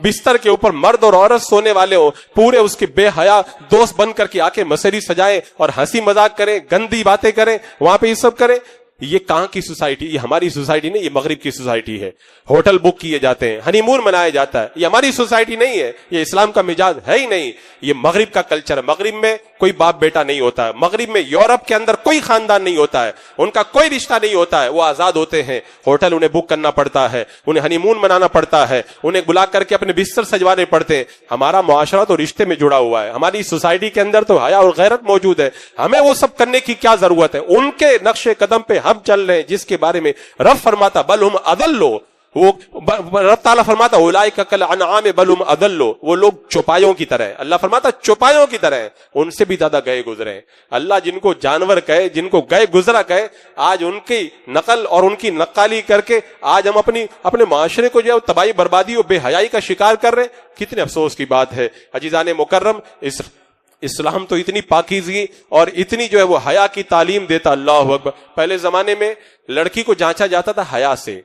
بستر کے اوپر مرد اور عورت سونے والے ہو، پورے اس کے بے حیا دوست بن کر کے آ کے مسیری سجائیں اور ہنسی مذاق کریں، گندی باتیں کریں، وہاں پہ یہ سب کریں۔ یہ کہاں کی سوسائٹی؟ یہ ہماری سوسائٹی نہیں، یہ مغرب کی سوسائٹی ہے۔ ہوٹل بک کیے جاتے ہیں، ہنی مون منایا جاتا ہے، یہ ہماری سوسائٹی نہیں ہے، یہ اسلام کا مزاج ہے ہی نہیں، یہ مغرب کا کلچر ہے۔ مغرب میں کوئی باپ بیٹا نہیں ہوتا ہے، مغرب میں یورپ کے اندر کوئی خاندان نہیں ہوتا ہے، ان کا کوئی رشتہ نہیں ہوتا ہے، وہ آزاد ہوتے ہیں۔ ہوٹل انہیں بک کرنا پڑتا ہے، انہیں ہنی مون منانا پڑتا ہے، انہیں بلا کر کے اپنے بستر سجوانے پڑتے ہیں۔ ہمارا معاشرہ تو رشتے میں جڑا ہوا ہے، ہماری سوسائٹی کے اندر تو حیا اور غیرت موجود ہے، ہمیں وہ سب کرنے کی کیا ضرورت ہے؟ ان کے نقش قدم پہ ہم چل رہے ہیں، جس کے بارے میں رب فرماتا بل ہم اضل، وہ رب تعالیٰ فرماتا اولئک کالانعام بل ہم اضل، وہ لوگ چوپایوں کی طرح ہیں۔ اللہ فرماتا چوپایوں کی طرح ہیں، ان سے بھی زیادہ گئے گزرے ہیں۔ اللہ جن کو جانور کہے، جن کو گئے گزرا کہے، آج ان کی نقل اور ان کی نقالی کر کے آج ہم اپنے معاشرے کو جو ہے تباہی بربادی اور بے حیائی کا شکار کر رہے ہیں۔ کتنے افسوس کی بات ہے۔ عزیزان مکرم، اسلام تو اتنی پاکیزگی اور اتنی جو ہے وہ حیا کی تعلیم دیتا۔ اللہ اکبر۔ پہلے زمانے میں لڑکی کو جانچا جاتا تھا حیا سے،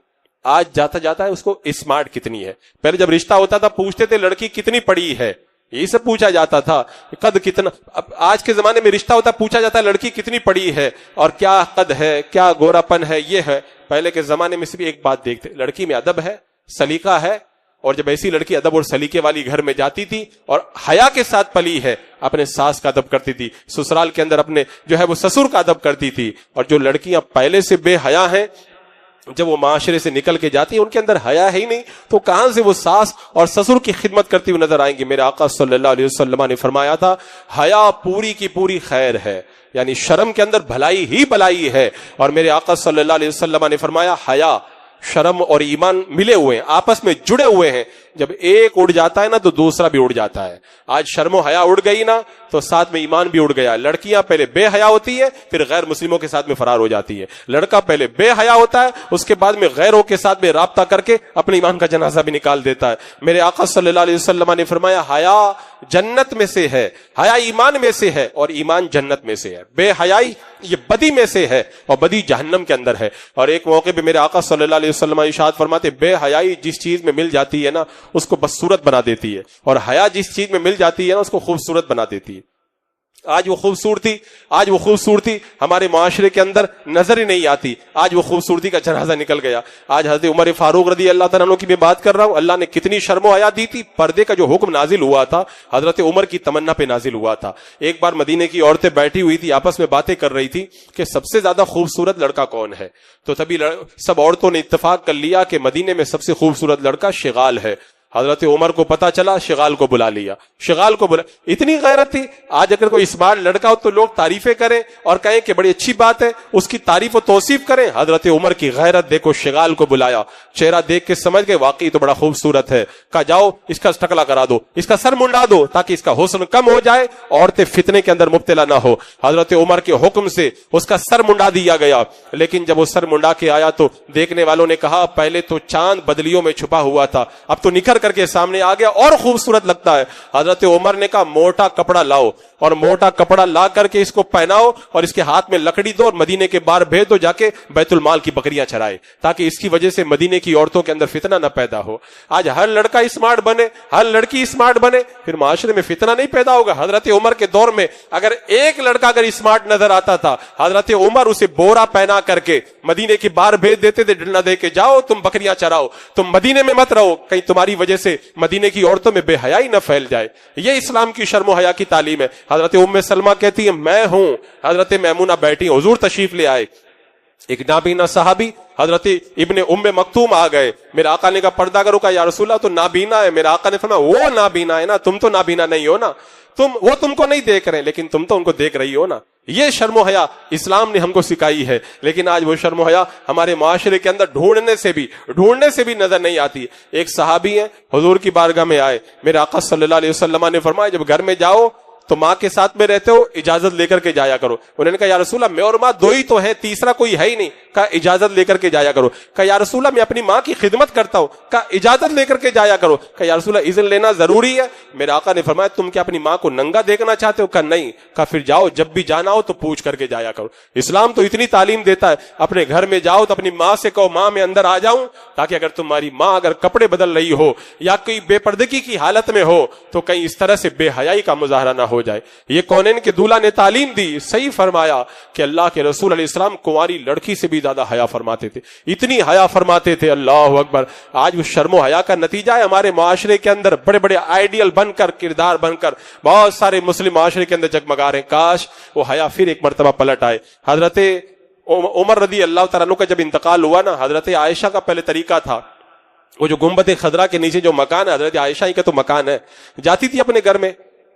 آج جاتا جاتا ہے اس کو اسمارٹ کتنی ہے۔ پہلے جب رشتہ ہوتا تھا پوچھتے تھے لڑکی کتنی پڑھی ہے، یہی سب پوچھا جاتا تھا. قد کتنا, اب آج کے زمانے میں رشتہ ہوتا ہے پوچھا جاتا ہے لڑکی کتنی پڑی ہے اور کیا قد ہے, کیا گورا پن ہے, یہ ہے. پہلے کے زمانے میں صرف ایک بات دیکھتے, لڑکی میں ادب ہے, سلیقہ ہے, اور جب ایسی لڑکی ادب اور سلیقے والی گھر میں جاتی تھی اور حیا کے ساتھ پلی ہے, اپنے ساس کا ادب کرتی تھی, سسرال کے اندر اپنے جو ہے وہ سسر کا ادب کرتی تھی. اور جو لڑکیاں پہلے سے بے حیا ہیں, جب وہ معاشرے سے نکل کے جاتی ہیں ان کے اندر حیا ہے ہی نہیں, تو کہاں سے وہ ساس اور سسر کی خدمت کرتی ہوئی نظر آئیں گی. میرے آقا صلی اللہ علیہ وسلم نے فرمایا تھا حیا پوری کی پوری خیر ہے, یعنی شرم کے اندر بھلائی ہی بھلائی ہے. اور میرے آقا صلی اللہ علیہ وسلم نے فرمایا حیا, شرم اور ایمان ملے ہوئے ہیں, آپس میں جڑے ہوئے ہیں. جب ایک اڑ جاتا ہے نا تو دوسرا بھی اڑ جاتا ہے. آج شرم و حیا اڑ گئی نا تو ساتھ میں ایمان بھی اڑ گیا. لڑکیاں پہلے بے حیا ہوتی ہے, پھر غیر مسلموں کے ساتھ میں فرار ہو جاتی ہے. لڑکا پہلے بے حیا ہوتا ہے, اس کے بعد میں غیروں کے ساتھ میں رابطہ کر کے اپنے ایمان کا جنازہ بھی نکال دیتا ہے. میرے آقا صلی اللہ علیہ وسلم نے فرمایا حیا جنت میں سے ہے, حیا ایمان میں سے ہے, اور ایمان جنت میں سے ہے. بے حیائی یہ بدی میں سے ہے, اور بدی جہنم کے اندر ہے. اور ایک موقع پہ میرے آقا صلی اللہ علیہ وسلم ارشاد فرماتے بے حیائی جس چیز میں مل جاتی ہے نا اس کو بدصورت بنا دیتی ہے, اور حیا جس چیز میں مل جاتی ہے نا اس کو خوبصورت بنا دیتی ہے. آج وہ خوبصورتی ہمارے معاشرے کے اندر نظر ہی نہیں آتی. آج وہ خوبصورتی کا جنازہ نکل گیا. آج حضرت عمر فاروق رضی اللہ تعالیٰ عنہ کی میں بات کر رہا ہوں, اللہ نے کتنی شرم و حیا دی تھی. پردے کا جو حکم نازل ہوا تھا حضرت عمر کی تمنا پہ نازل ہوا تھا. ایک بار مدینے کی عورتیں بیٹھی ہوئی تھی, آپس میں باتیں کر رہی تھی کہ سب سے زیادہ خوبصورت لڑکا کون ہے. تو تبھی سب عورتوں نے اتفاق کر لیا کہ مدینے میں سب سے خوبصورت لڑکا شغال ہے. حضرت عمر کو پتا چلا, شغال کو بلا لیا. اتنی غیرت تھی. آج اگر کوئی اسمارٹ لڑکا ہو تو لوگ تعریفیں کریں اور کہیں کہ بڑی اچھی بات ہے, اس کی تعریف و توصیف کریں. حضرت عمر کی غیرت دیکھو, شغال کو بلایا, چہرہ دیکھ کے سمجھ گئے واقعی تو بڑا خوبصورت ہے. کہا جاؤ اس کا ٹکلا کرا دو, اس کا سر منڈا دو تاکہ اس کا حسن کم ہو جائے, عورتیں فتنے کے اندر مبتلا نہ ہو. حضرت عمر کے حکم سے اس کا سر منڈا دیا گیا. لیکن جب وہ سر منڈا کے آیا تو دیکھنے والوں نے کہا پہلے تو چاند بدلیوں میں چھپا ہوا تھا, اب تو نکھر کر کے سامنے آ گیا اور خوبصورت لگتا ہے. حضرت عمر نے کہا موٹا کپڑا لاؤ, اور موٹا کپڑا لا کر کے اس کو پہناؤ اور اس کے ہاتھ میں لکڑی دو اور مدینے کے باہر بھیج دو, جا کے بیت المال کی بکریاں چرائے, تاکہ اس کی وجہ سے مدینے کی عورتوں کے اندر فتنہ نہ پیدا ہو. آج ہر لڑکا اسمارٹ بنے, ہر لڑکی اسمارٹ بنے, پھر معاشرے میں فتنہ نہیں پیدا ہوگا. حضرت عمر کے دور میں اگر ایک لڑکا اگر اسمارٹ نظر آتا تھا, حضرت عمر اسے بورا پہنا کر کے مدینے کے باہر بھیج دیتے تھے, ڈنڈا دے کے جاؤ تم بکریاں چراؤ, تم مدینے میں مت رہو, کہیں تمہاری وجہ سے مدینے کی عورتوں میں بے حیائی نہ پھیل جائے. یہ اسلام کی شرم و حیا کی تعلیم ہے. حضرت ام سلمہ کہتی ہے میں ہوں, حضرت میمونہ بیٹھی, حضور تشریف لے آئے. ایک نابینا صحابی حضرت ابن ام مکتوم آ گئے. میرے آقا نے کہا پردہ کرو. کہا یا رسول اللہ تو نابینا ہے. میرے آقا نے فرمایا وہ نابینا ہے نا, تم تو نابینا نہیں ہو نا, وہ تم کو نہیں دیکھ رہے لیکن تم تو ان کو دیکھ رہی ہو نا. یہ شرم و حیا اسلام نے ہم کو سکھائی ہے. لیکن آج وہ شرم و حیا ہمارے معاشرے کے اندر ڈھونڈنے سے بھی نظر نہیں آتی. ایک صحابی ہیں حضور کی بارگاہ میں آئے. میرے آقا صلی اللہ علیہ وسلم نے فرمایا جب گھر میں جاؤ تو ماں کے ساتھ میں رہتے ہو اجازت لے کر کے جایا کرو. انہوں نے کہا یا رسول اللہ میں اور ماں دو ہی تو ہیں, تیسرا کوئی ہے ہی نہیں. کہا اجازت لے کر کے جایا کرو. کہا یا رسول اللہ میں اپنی ماں کی خدمت کرتا ہوں. کہا اجازت لے کر کے جایا کرو. کہا یا رسول اللہ اذن لینا ضروری ہے. میرے آقا نے فرمایا تم کیا اپنی ماں کو ننگا دیکھنا چاہتے ہو؟ کہا نہیں. کہا پھر جاؤ, جب بھی جانا ہو تو پوچھ کر کے جایا کرو. اسلام تو اتنی تعلیم دیتا ہے, اپنے گھر میں جاؤ تو اپنی ماں سے کہو ماں میں اندر آ جاؤں, تاکہ اگر تمہاری ماں اگر کپڑے بدل رہی ہو یا کوئی بے پردگی کی حالت میں ہو تو کہیں اس طرح سے بے حیائی کا مظاہرہ نہ ہو جائے. یہ کونین کے دولہا نے تعلیم دی, صحیح فرمایا کہ اللہ کے رسول علیہ السلام کنواری لڑکی سے بھی زیادہ حیا فرماتے تھے, اتنی حیا فرماتے تھے. اللہ اکبر. آج وہ شرم و حیا کا نتیجہ ہے ہمارے معاشرے کے اندر بڑے بڑے آئیڈیل بن کر, کردار بن کر بہت سارے مسلم معاشرے کے اندر جگمگا رہے ہیں. کاش وہ حیا پھر ایک مرتبہ پلٹ آئے. حضرت عمر رضی اللہ تعالیٰ عنہ کا جب انتقال ہوا نا, حضرت عائشہ کا پہلے طریقہ تھا, وہ جو گنبد خضرا کے نیچے جو مکان ہے حضرت عائشہ ہی کا تو مکان ہے, جاتی تھی اپنے گھر میں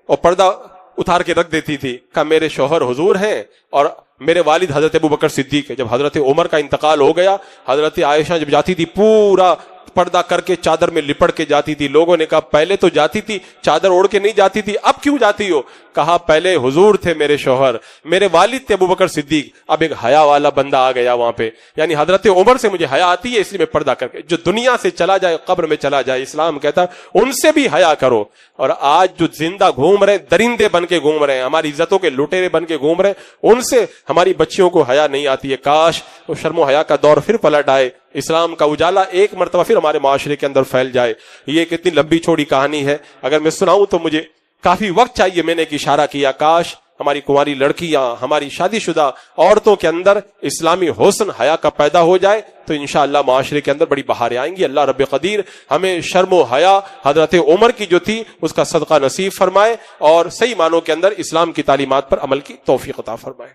اور پردہ اتار کے رکھ دیتی تھی. کہا میرے شوہر حضور ہیں اور میرے والد حضرت ابو بکر صدیق ہے. جب حضرت عمر کا انتقال ہو گیا, حضرت عائشہ جب جاتی تھی پورا پردہ کر کے چادر میں لپٹ کے جاتی تھی. لوگوں نے کہا پہلے تو جاتی تھی چادر اوڑھ کے نہیں جاتی تھی, اب کیوں جاتی ہو؟ کہا پہلے حضور تھے میرے شوہر, میرے والد تھے ابو بکر صدیق, اب ایک حیا والا بندہ آ گیا وہاں پہ, یعنی حضرت عمر سے مجھے حیا آتی ہے اس لیے میں پردہ کر کے. جو دنیا سے چلا جائے قبر میں چلا جائے, اسلام کہتا ہے ان سے بھی حیا کرو. اور آج جو زندہ گھوم رہے درندے بن کے گھوم رہے ہیں, ہماری عزتوں کے لٹیرے بن کے گھوم رہے ہیں, ان سے ہماری بچیوں کو حیا نہیں آتی ہے. کاش وہ شرم و حیا کا دور پھر پلٹ آئے, اسلام کا اجالا ایک مرتبہ پھر ہمارے معاشرے کے اندر پھیل جائے. یہ کتنی لمبی چھوڑی کہانی ہے, اگر میں سناؤں تو مجھے کافی وقت چاہیے. میں نے ایک اشارہ کیا, کاش ہماری کنواری لڑکیاں, ہماری شادی شدہ عورتوں کے اندر اسلامی حسن حیا کا پیدا ہو جائے تو انشاءاللہ معاشرے کے اندر بڑی بہاریں آئیں گی. اللہ رب قدیر ہمیں شرم و حیا حضرت عمر کی جو تھی اس کا صدقہ نصیب فرمائے اور صحیح معنوں کے اندر اسلام کی تعلیمات پر عمل کی توفیق عطا فرمائے.